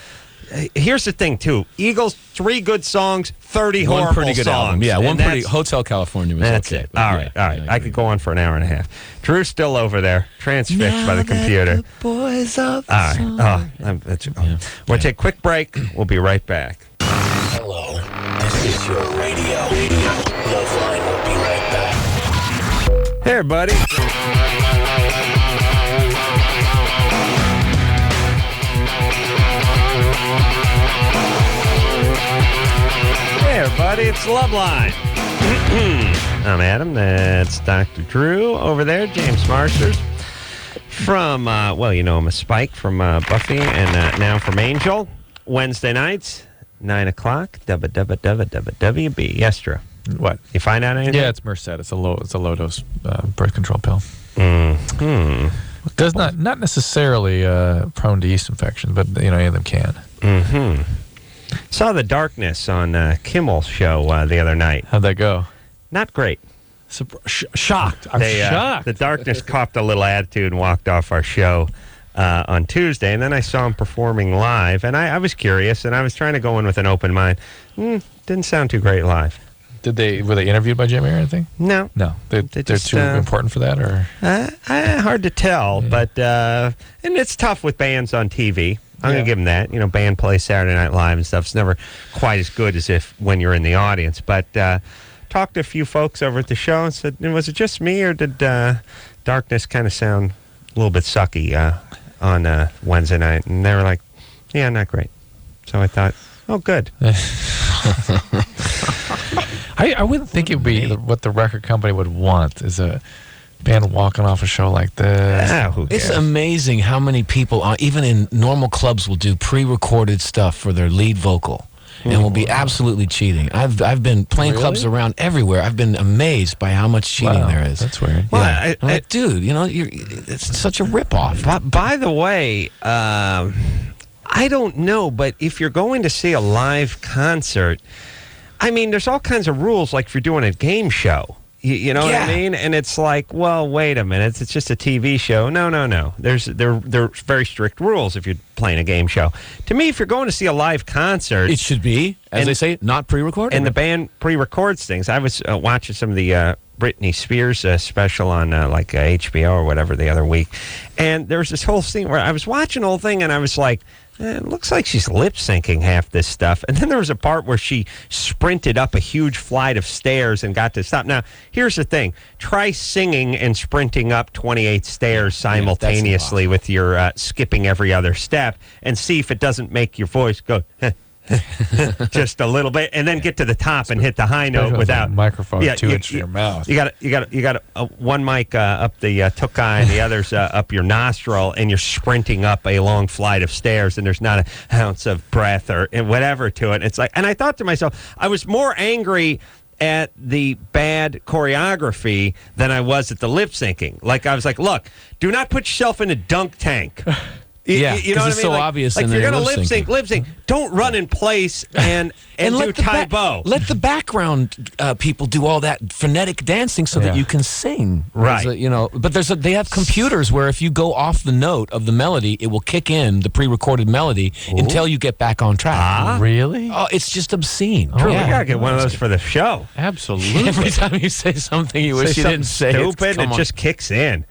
Here's the thing, too. Eagles, 3 good songs, 30 horrible One pretty good songs. album. Yeah, one pretty. Hotel California was That's okay. it. All right. I could go on for an hour and a half. Drew's still over there, transfixed by the computer. The boys of the all song. right. We'll take a quick break. We'll be right back. Hello, this is your radio. LoveLine will be right back. Hey, everybody. Hey, everybody. It's LoveLine. I'm Adam. That's Dr. Drew over there. James Marsters. From, you know him as Spike from Buffy and now from Angel. Wednesday nights. 9 o'clock, WB. Yes, Drew. What? You find out anything? Yeah, it's Merced. It's a low dose birth control pill. Does not necessarily prone to yeast infection, but any of them can. Saw The Darkness on Kimmel's show the other night. How'd that go? Not great. Shocked. I'm shocked. The Darkness copped a little attitude and walked off our show on Tuesday, and then I saw him performing live, and I was curious, and I was trying to go in with an open mind. Didn't sound too great live. Were they interviewed by Jimmy or anything? No. They're just, too important for that, or hard to tell, but and it's tough with bands on TV. I'm gonna give them that. Band plays Saturday Night Live and stuff. It's never quite as good as if when you're in the audience. But talked to a few folks over at the show and said, was it just me, or did Darkness kind of sound a little bit sucky on Wednesday night? And they were like, yeah, not great. So I thought, oh, good. I wouldn't think it would be what the record company would want is a band walking off a show like this. Who cares? It's amazing how many people, even in normal clubs, will do pre-recorded stuff for their lead vocal. And will be absolutely cheating. I've been playing clubs around everywhere. I've been amazed by how much cheating there is. That's weird. Well, yeah. Dude, it's such a ripoff. By the way, I don't know, but if you're going to see a live concert, I mean, there's all kinds of rules, like if you're doing a game show. You know what I mean? And it's like, well, wait a minute. It's just a TV show. No. There's very strict rules if you're playing a game show. To me, if you're going to see a live concert... It should be, as they say, not pre-recorded. And the band pre-records things. I was watching some of the Britney Spears special on HBO or whatever the other week. And there was this whole scene where I was watching the whole thing and I was like... It looks like she's lip-syncing half this stuff. And then there was a part where she sprinted up a huge flight of stairs and got to stop. Now, here's the thing. Try singing and sprinting up 28 stairs simultaneously with your skipping every other step and see if it doesn't make your voice go... just a little bit, and then get to the top and hit the high note without microphone 2 inches from your mouth. You got one mic up the tuchai and the other's up your nostril, and you're sprinting up a long flight of stairs, and there's not an ounce of breath or whatever to it. It's like, and I thought to myself, I was more angry at the bad choreography than I was at the lip syncing. Like I was like, look, do not put yourself in a dunk tank. You know what I mean? It's so obvious. Like, if you're going to lip sync. Don't run in place and do Tae-Bo. Let the background people do all that phonetic dancing so that you can sing. Right. But they have computers where if you go off the note of the melody, it will kick in the pre-recorded melody until you get back on track. Really? Oh, it's just obscene. Oh, we got to get one of those for the show. Absolutely. Every time you say something you wish you didn't say, stupid, it just kicks in.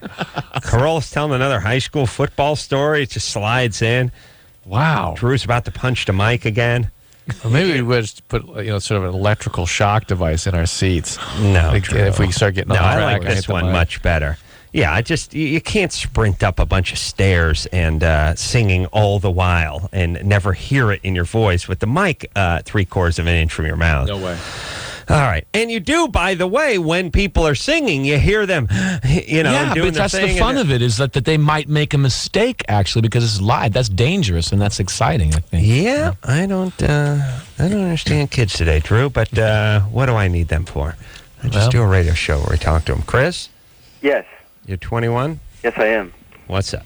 Carol's telling another high school football story. It just slides in. Wow. Drew's about to punch the mic again. Well, maybe we just put sort of an electrical shock device in our seats. No, if we start getting on track. I like this one much better. Yeah, you can't sprint up a bunch of stairs and singing all the while and never hear it in your voice with the mic 3/4 of an inch from your mouth. No way. All right. And you do, by the way, when people are singing, you hear them, doing but that's the fun of it, is that they might make a mistake, actually, because it's live. That's dangerous, and that's exciting, I think. Yeah, I don't understand kids today, Drew, but what do I need them for? I just do a radio show where we talk to them. Chris? Yes. You're 21? Yes, I am. What's up?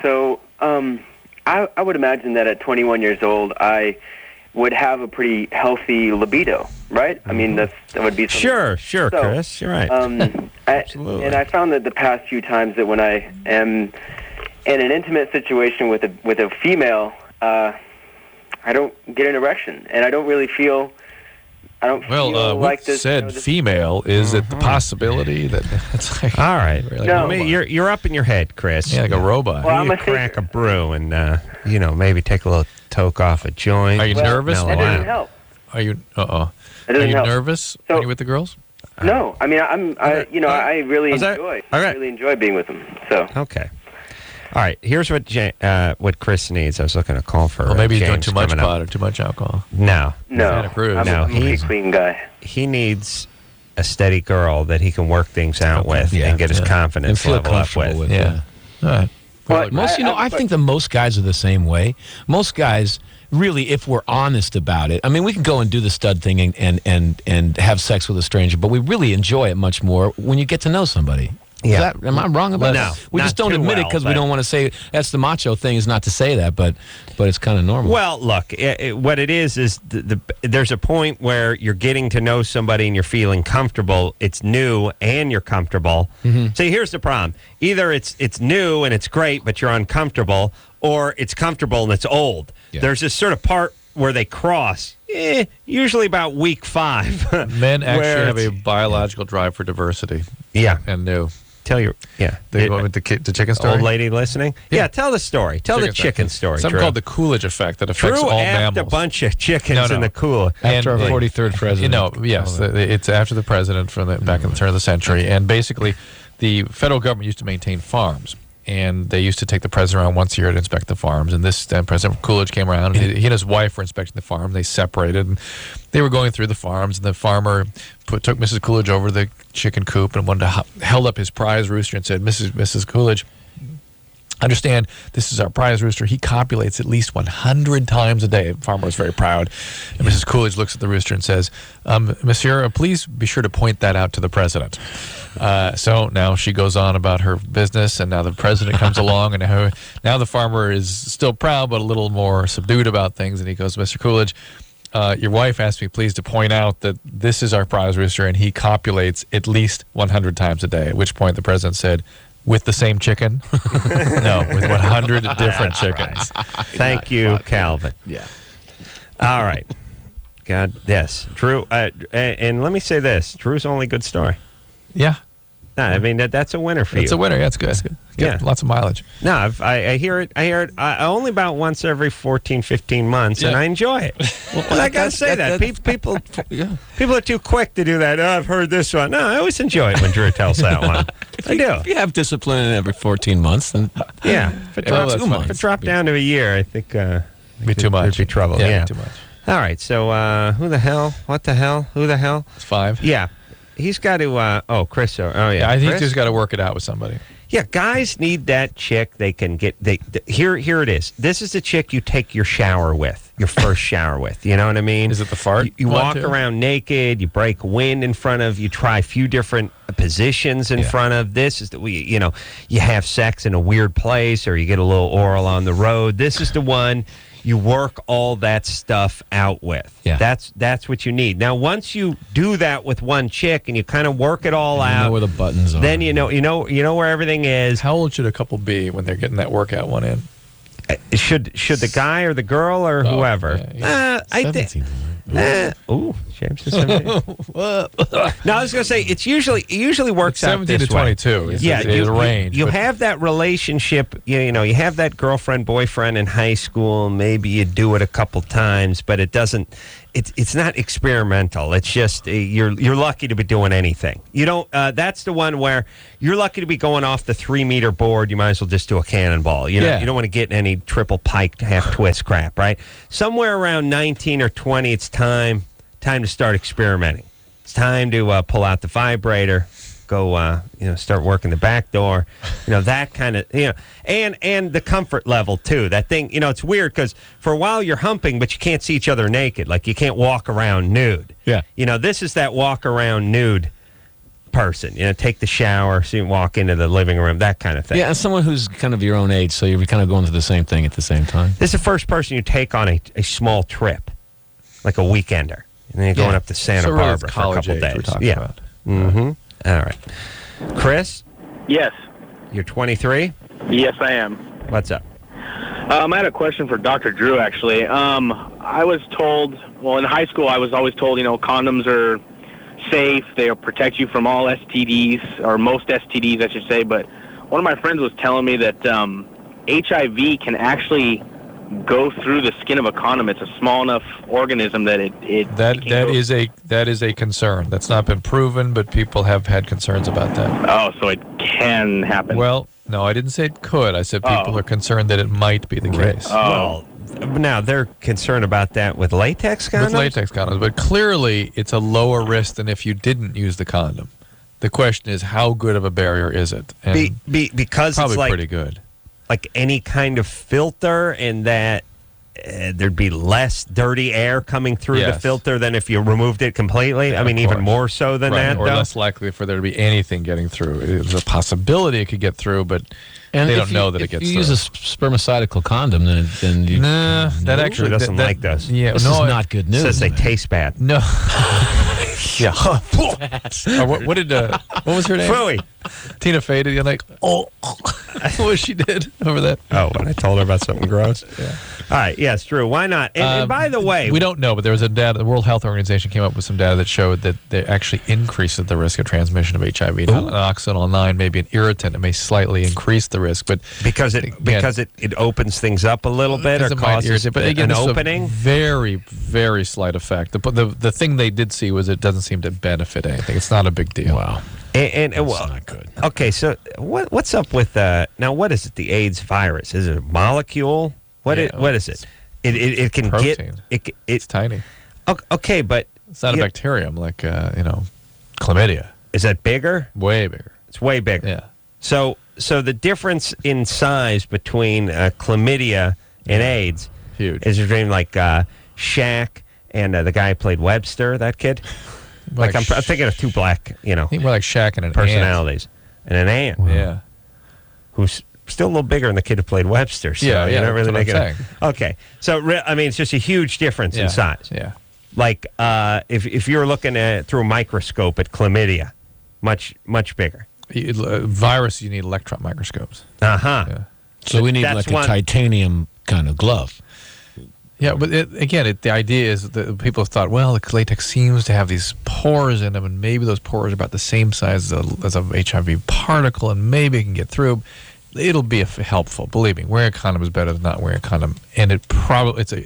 So I would imagine that at 21 years old, I would have a pretty healthy libido, right? I mean, that would be something. Sure, so, Chris, you're right. Absolutely. And I found that the past few times that when I am in an intimate situation with a female, I don't get an erection, and I don't really feel. I don't feel like this. Said female. Is it the possibility that it's like? All right, really? No, you're up in your head, Chris. Yeah, like a robot. Well, you crack a brew and maybe take a little toke off a joint. Are you nervous? That doesn't help. Are you? Are you nervous when you're with the girls? No, I mean I really enjoy being with them. So okay. All right, here's what Chris needs. I was looking to call for. Well, maybe he's doing James too much coming pot up. or too much alcohol. No. I'm a pretty clean guy. He needs a steady girl that he can work things out with and get his confidence level up with. Yeah. All right. Well, I think that most guys are the same way. Most guys, really, if we're honest about it, I mean, we can go and do the stud thing and have sex with a stranger, but we really enjoy it much more when you get to know somebody. Yeah. Am I wrong about that? We just don't admit it because we don't want to say that's the macho thing, is not to say that, but it's kind of normal. Well, look, what it is there's a point where you're getting to know somebody and you're feeling comfortable. It's new and you're comfortable. Mm-hmm. See, here's the problem. Either it's new and it's great, but you're uncomfortable, or it's comfortable and it's old. Yeah. There's this sort of part where they cross, usually about week 5. Men actually have a biological drive for diversity. Yeah. And new. Tell your, You want the chicken story? Old lady listening? Yeah, tell the story. Tell the chicken story, Something Drew. called the Coolidge effect that affects Drew all effed mammals. a bunch of chickens in the cool. After our 43rd president. Yes, it's after the president back in the turn of the century. And basically, the federal government used to maintain farms. And they used to take the president around once a year to inspect the farms. And this President Coolidge came around, and he and his wife were inspecting the farm. They separated, and they were going through the farms. And the farmer took Mrs. Coolidge over the chicken coop and held up his prize rooster and said, Mrs. Coolidge, understand, this is our prize rooster. He copulates at least 100 times a day. The farmer was very proud. And Mrs. Coolidge looks at the rooster and says, Monsieur, please be sure to point that out to the president. So now she goes on about her business, and now the president comes along, and now the farmer is still proud but a little more subdued about things. And he goes, Mr. Coolidge, your wife asked me please to point out that this is our prize rooster and he copulates at least 100 times a day, at which point the president said, with the same chicken? No, with 100 different chickens. Thank you, Calvin. Yeah. All right. God, yes. Drew, and let me say this. Drew's only good story. Yeah. No, I mean, that's a winner for you. It's a winner. Yeah, it's good. It's good. Yeah. Lots of mileage. No, I hear it only about once every 14, 15 months, and I enjoy it. Well, I got to say that. People are too quick to do that. Oh, I've heard this one. No, I always enjoy it when Drew tells that one. I do. If you have discipline every 14 months, then yeah. If it dropped down to a year, I think be too much. There'd be trouble. Yeah, too much. All right. So who the hell? What the hell? Who the hell? It's 5. Yeah. He's got to. Chris. Oh, yeah. I think Chris? he's got to work it out with somebody. Yeah, guys need that chick they can get. Here it is. This is the chick you take your shower with, your first shower with. You know what I mean? Is it the fart? You walk around naked. You break wind in front of. You try a few different positions in front of. This is you have sex in a weird place, or you get a little oral on the road. This is the one. You work all that stuff out with. Yeah. That's what you need. Now, once you do that with one chick and you kind of work it all out, you know where the buttons are. Then you know where everything is. How old should a couple be when they're getting that workout one in? Should the guy or the girl or whoever? I think. James is 17. No, I was going to say it usually works out 17 to 22. Is range. You have that relationship. You have that girlfriend boyfriend in high school. Maybe you do it a couple times, but it doesn't. It's not experimental. It's just you're lucky to be doing anything. You don't. That's the one where you're lucky to be going off the 3-meter board. You might as well just do a cannonball. You don't want to get any triple piked half twist crap, right? Somewhere around 19 or 20, it's time to start experimenting. It's time to pull out the vibrator, go start working the back door, that kind of and the comfort level too. That thing, it's weird because for a while you're humping, but you can't see each other naked. Like you can't walk around nude. Yeah. This is that walk around nude person. Take the shower, so you can walk into the living room, that kind of thing. Yeah, and someone who's kind of your own age, so you're kind of going through the same thing at the same time. This is the first person you take on a small trip, like a weekender. And then you're going up to Santa Barbara for a couple days. About. Mm-hmm. All right. Chris? Yes. You're 23? Yes, I am. What's up? I had a question for Dr. Drew, actually. I was told, in high school, I was always told, condoms are safe. They'll protect you from all STDs, or most STDs, I should say. But one of my friends was telling me that HIV can actually go through the skin of a condom. It's a small enough organism that that is a concern. That's not been proven, but people have had concerns about that. Oh, so it can happen. Well, no, I didn't say it could. I said people are concerned that it might be the case. Well, now they're concerned about that with latex condoms? With latex condoms, but clearly it's a lower risk than if you didn't use the condom. The question is, how good of a barrier is it? And because probably it's like, pretty good. Like any kind of filter, and that there'd be less dirty air coming through the filter than if you removed it completely. Yeah, I mean, even more so than that, or though. less likely for there to be anything getting through. There's a possibility it could get through, but they don't know that it gets through. If you use a spermicidal condom, then you... Nah, that actually doesn't like those. Yeah, this is not good news. It says they taste bad. No. Yeah. What was her name? Phooey. Tina Fey did. You're like, what was she did over that? Oh, when I told her about something gross? Yeah. All right, yes, Drew, why not? And by the way... We don't know, but there was a data, the World Health Organization came up with some data that showed that it actually increases the risk of transmission of HIV. Oxynol 9 may be an irritant. It may slightly increase the risk, but... Because it opens things up a little bit or causes an opening? A very, very slight effect. The thing they did see was it doesn't seem to benefit anything. It's not a big deal. Wow. And well, not good. Okay, so what's up with now? What is it? The AIDS virus? Is it a molecule? What is it? It can protein. It's tiny. Okay, but it's not a bacterium like chlamydia. Is that bigger? Way bigger. It's way bigger. Yeah. So the difference in size between chlamydia and AIDS huge. Is between like Shaq and the guy who played Webster, that kid. Like I'm thinking of two black, I think more like Shaq and an personalities, and an ant. Yeah. Who's still a little bigger than the kid who played Webster. So Yeah, you're not really that's what I'm making it. Okay. So, I mean, it's just a huge difference in size. Yeah. Like, if you're looking at through a microscope at chlamydia, much bigger. Virus, you need electron microscopes. Yeah. So we need like a titanium kind of glove. Yeah, but the idea is that people have thought, well, the latex seems to have these pores in them, and maybe those pores are about the same size as a HIV particle, and maybe it can get through. It'll be helpful. Believe me, wearing a condom is better than not wearing a condom, and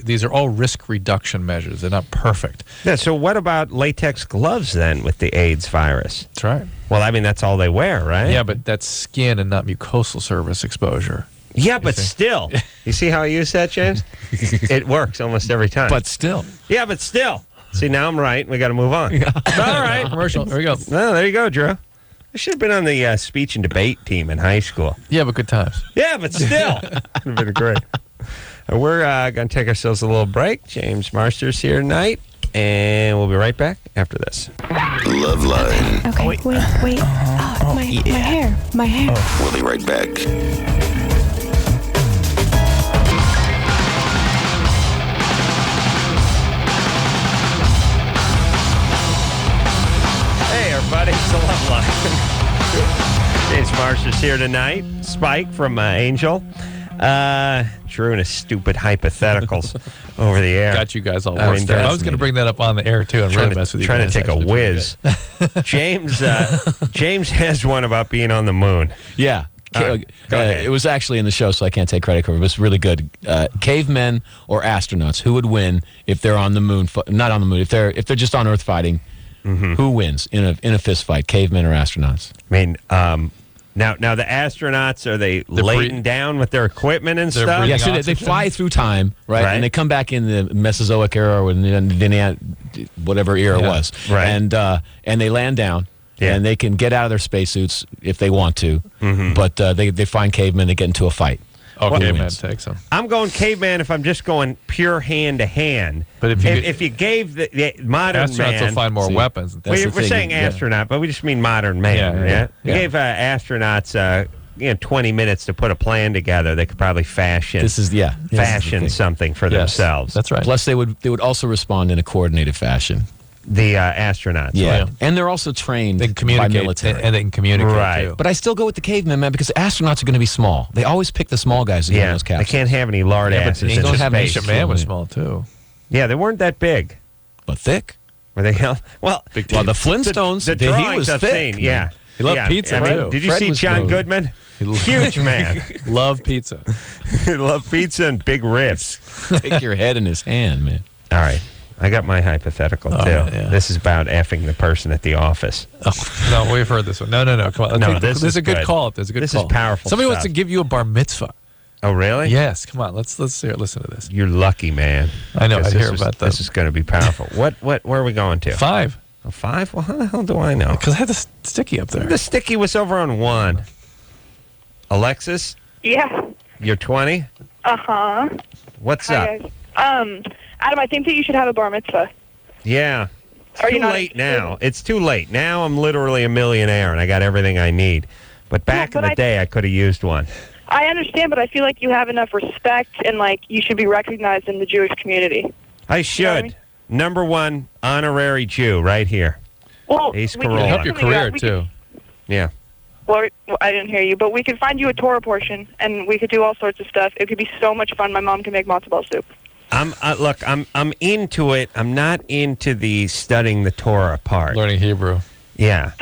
these are all risk reduction measures. They're not perfect. Yeah. So what about latex gloves then with the AIDS virus? That's right. Well, I mean, that's all they wear, right? Yeah, but that's skin and not mucosal surface exposure. Yeah, but still. You see how I use that, James? It works almost every time. But still. Yeah, but still. See, now I'm right. We got to move on. All right. Commercial. There we go. No, there you go, Drew. I should have been on the speech and debate team in high school. Yeah, but good times. Yeah, but still. Would have been great. We're going to take ourselves a little break. James Marsters here tonight, and we'll be right back after this. LoveLine. Okay, wait. My hair. We'll be right back. Everybody, it's the LoveLine. James Marsters here tonight. Spike from Angel. Drew and his stupid hypotheticals over the air. Got you guys all worked out. I was going to bring that up on the air, too, and really mess with you Trying guys. to take a whiz. James has one about being on the moon. Yeah. It was actually in the show, so I can't take credit for it. It was really good. Cavemen or astronauts, who would win if they're on the moon? Not on the moon. If they're just on Earth fighting. Mm-hmm. Who wins in a fist fight, cavemen or astronauts? I mean, now the astronauts, are they laden down with their equipment and stuff? Yeah, so they fly through time, right? And they come back in the Mesozoic era or whatever era it was, right? And they land down. Yeah. And they can get out of their spacesuits if they want to, but they find cavemen to get into a fight. Caveman takes them. I'm going caveman if I'm just going pure hand to hand. But if you gave the modern astronauts man, will find more weapons. We're saying astronaut, but we just mean modern man. Yeah. You gave astronauts 20 minutes to put a plan together. They could probably fashion something for themselves. That's right. Plus, they would also respond in a coordinated fashion. The astronauts, right? And they're also trained by military, and they can communicate too. But I still go with the cavemen, man, because astronauts are going to be small. They always pick the small guys to get in those capsules. They can't have any lard asses. But Angel have Ancient Man was small too. Yeah, they weren't that big, but thick. Were they? Well, the Flintstones. He was thick. Seen, yeah, he loved pizza too. Did you see John Goodman? Huge man. Love pizza. Love pizza and big ribs. Take your head in his hand, man. All right. I got my hypothetical, too. Yeah. This is about effing the person at the office. Oh, no, we've heard this one. No. Come on. This is a good call. This is powerful Somebody stuff. wants to give you a bar mitzvah. Oh, really? Yes. Come on. Let's hear, listen to this. You're lucky, man. I know. I hear about that. This is going to be powerful. Where are we going to? 5. Oh, 5? Well, how the hell do I know? Because I had the sticky up there. The sticky was over on 1. Alexis? Yeah. You're 20? Uh-huh. What's up? Guys. Adam, I think that you should have a bar mitzvah. Yeah. It's too late now. It's too late. Now I'm literally a millionaire and I got everything I need. But back in the day, I could have used one. I understand, but I feel like you have enough respect and, you should be recognized in the Jewish community. I should. You know what I mean? Number 1 honorary Jew right here. Well, Ace we can Corolla. Help your career, too. Yeah. Well, I didn't hear you, but we could find you a Torah portion, and we could do all sorts of stuff. It could be so much fun. My mom can make matzo ball soup. I'm into it. I'm not into the studying the Torah part. Learning Hebrew. Yeah.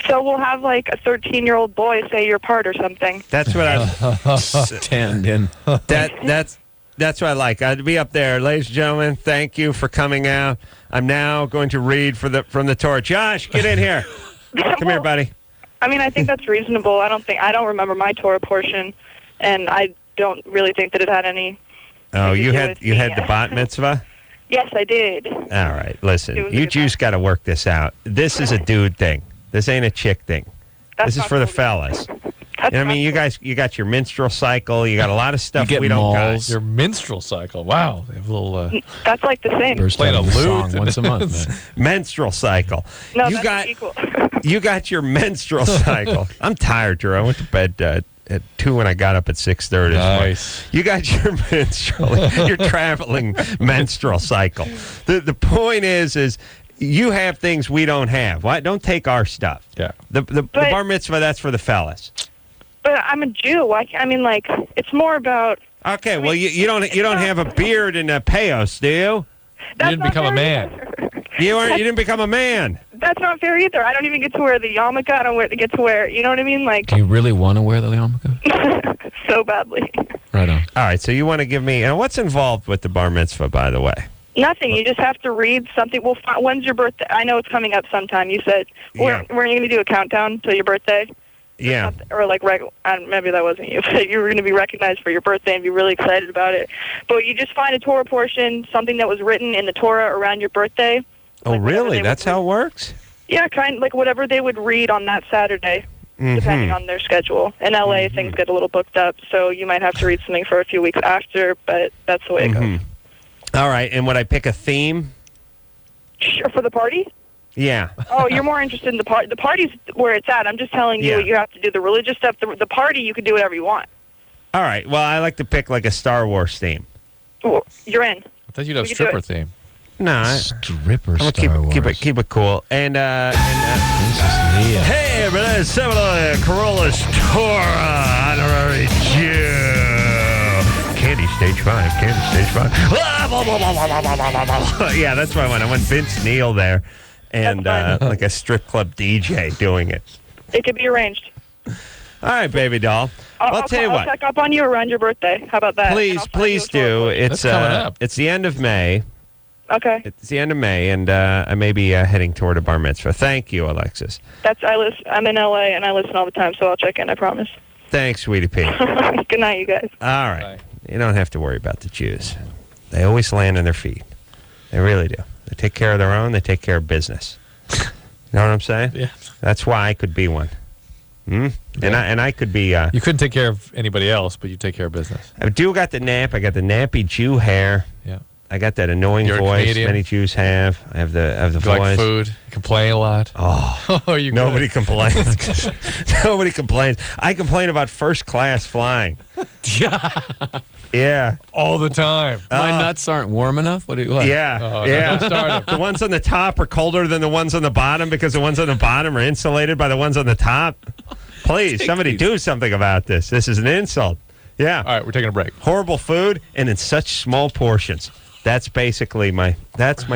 So we'll have a 13-year-old boy say your part or something. That's what I stand in. That's what I like. I'd be up there, ladies and gentlemen. Thank you for coming out. I'm now going to read from the Torah. Josh, get in here. Come here, buddy. I mean, I think that's reasonable. I don't remember my Torah portion, and I don't really think that it had any. Oh, you had the bat mitzvah? Yes, I did. All right, listen, you Jews got to work this out. This is a dude thing. This ain't a chick thing. This is for the fellas. You know what I mean? You got your menstrual cycle. You got a lot of stuff we don't got. Your menstrual cycle. Wow. They have a little. That's like the same. Playing a lute once a month. Menstrual cycle. No, that's equal. You got your menstrual cycle. I'm tired, Drew. I went to bed at 2 and I got up at 6:30. Nice. You got your your traveling menstrual cycle. The point is you have things we don't have. Why? Don't take our stuff. Yeah. The bar mitzvah, that's for the fellas. But I'm a Jew. It's more about. Okay, well you don't have a beard and a payos, do you? You didn't become a man. You didn't become a man. That's not fair either. I don't even get to wear the yarmulke. I don't get to wear. You know what I mean? Like. Do you really want to wear the yarmulke? So badly. Right on. All right, so you want to give me what's involved with the bar mitzvah, by the way? Nothing. You just have to read something. Well, when's your birthday? I know it's coming up sometime. You said, weren't you going to do a countdown till your birthday? Yeah. Or like maybe that wasn't you, but you were going to be recognized for your birthday and be really excited about it. But you just find a Torah portion, something that was written in the Torah around your birthday. Oh, really? That's how it works? Yeah, kind of like whatever they would read on that Saturday, depending on their schedule. In L.A., things get a little booked up, so you might have to read something for a few weeks after, but that's the way it goes. All right, and would I pick a theme? Sure, for the party? Yeah. Oh, you're more interested in the party. The party's where it's at. I'm just telling you you have to do the religious stuff. The party, you can do whatever you want. All right. Well, I like to pick like a Star Wars theme. Well, you're in. I thought you'd have stripper theme. No. Stripper I'm Star keep Wars. Keep it cool. And This is Leah. hey, everybody, it's Corolla's Torah Honorary Jew. Candy Stage 5. Candy Stage 5. Yeah, that's what I went. I went Vince Neil there. And like a strip club DJ doing it. It could be arranged. All right, baby doll. I'll tell you what. I'll check up on you around your birthday. How about that? Please do. That's coming up. It's the end of May. Okay. It's the end of May, and I may be heading toward a bar mitzvah. Thank you, Alexis. I'm in LA, and I listen all the time, so I'll check in. I promise. Thanks, sweetie pea. Good night, you guys. All right. Bye. You don't have to worry about the Jews. They always land on their feet. They really do. They take care of their own. They take care of business. You know what I'm saying? Yeah. That's why I could be one. Yeah. And I could be. You couldn't take care of anybody else, but you take care of business. I do got the nap. I got the nappy Jew hair. Yeah. I got that annoying You're voice Canadian. many Jews have. I have the You voice. like food. You complain a lot. Oh, nobody complains. Nobody complains. I complain about first class flying. Yeah. All the time. My nuts aren't warm enough? What? Yeah. Oh, yeah. don't start 'em. The ones on the top are colder than the ones on the bottom because the ones on the bottom are insulated by the ones on the top. Please, somebody do something about this. This is an insult. Yeah. All right, we're taking a break. Horrible food and in such small portions. That's basically my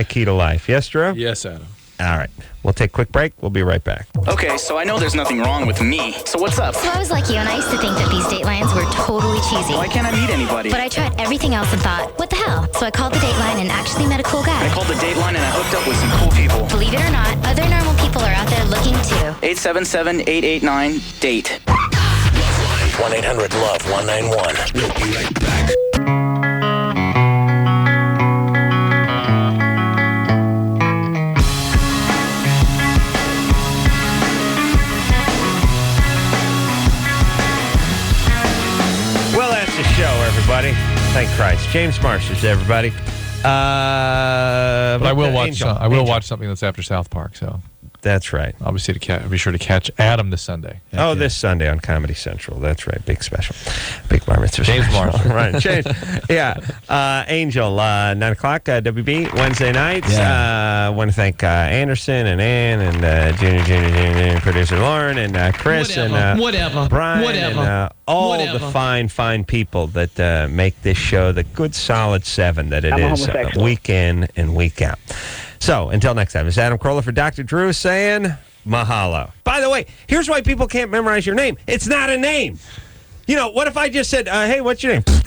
key to life. Yes, Drew? Yes, Adam. All right. We'll take a quick break. We'll be right back. Okay, so I know there's nothing wrong with me. So what's up? So I was like you, and I used to think that these Datelines were totally cheesy. Why can't I meet anybody? But I tried everything else and thought, what the hell? So I called the Dateline and actually met a cool guy. I called the Dateline and I hooked up with some cool people. Believe it or not, other normal people are out there looking too. 877-889-DATE. 1-800-LOVE-191. We'll be right back. Well, that's the show, everybody. Thank Christ. James Marsters, everybody. But I will watch. Angel. I will watch something that's after South Park. So That's right. obviously, be sure to catch Adam this Sunday. Oh, this Sunday on Comedy Central. That's right. Big special. Big bar mitzvah James special. Marshall. Right. James. Yeah. Angel, 9 o'clock, WB, Wednesday nights. I want to thank Anderson and Ann and Junior, producer Lauren and Chris and Brian and all the fine people that make this show the good solid 7 that it is week in and week out. So, until next time, it's Adam Carolla for Dr. Drew saying mahalo. By the way, here's why people can't memorize your name. It's not a name. You know, what if I just said, hey, what's your name? This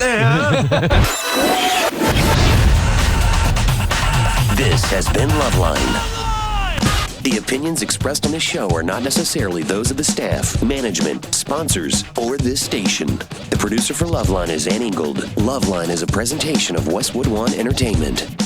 has been LoveLine. The opinions expressed on this show are not necessarily those of the staff, management, sponsors, or this station. The producer for LoveLine is Ann Ingold. LoveLine is a presentation of Westwood One Entertainment.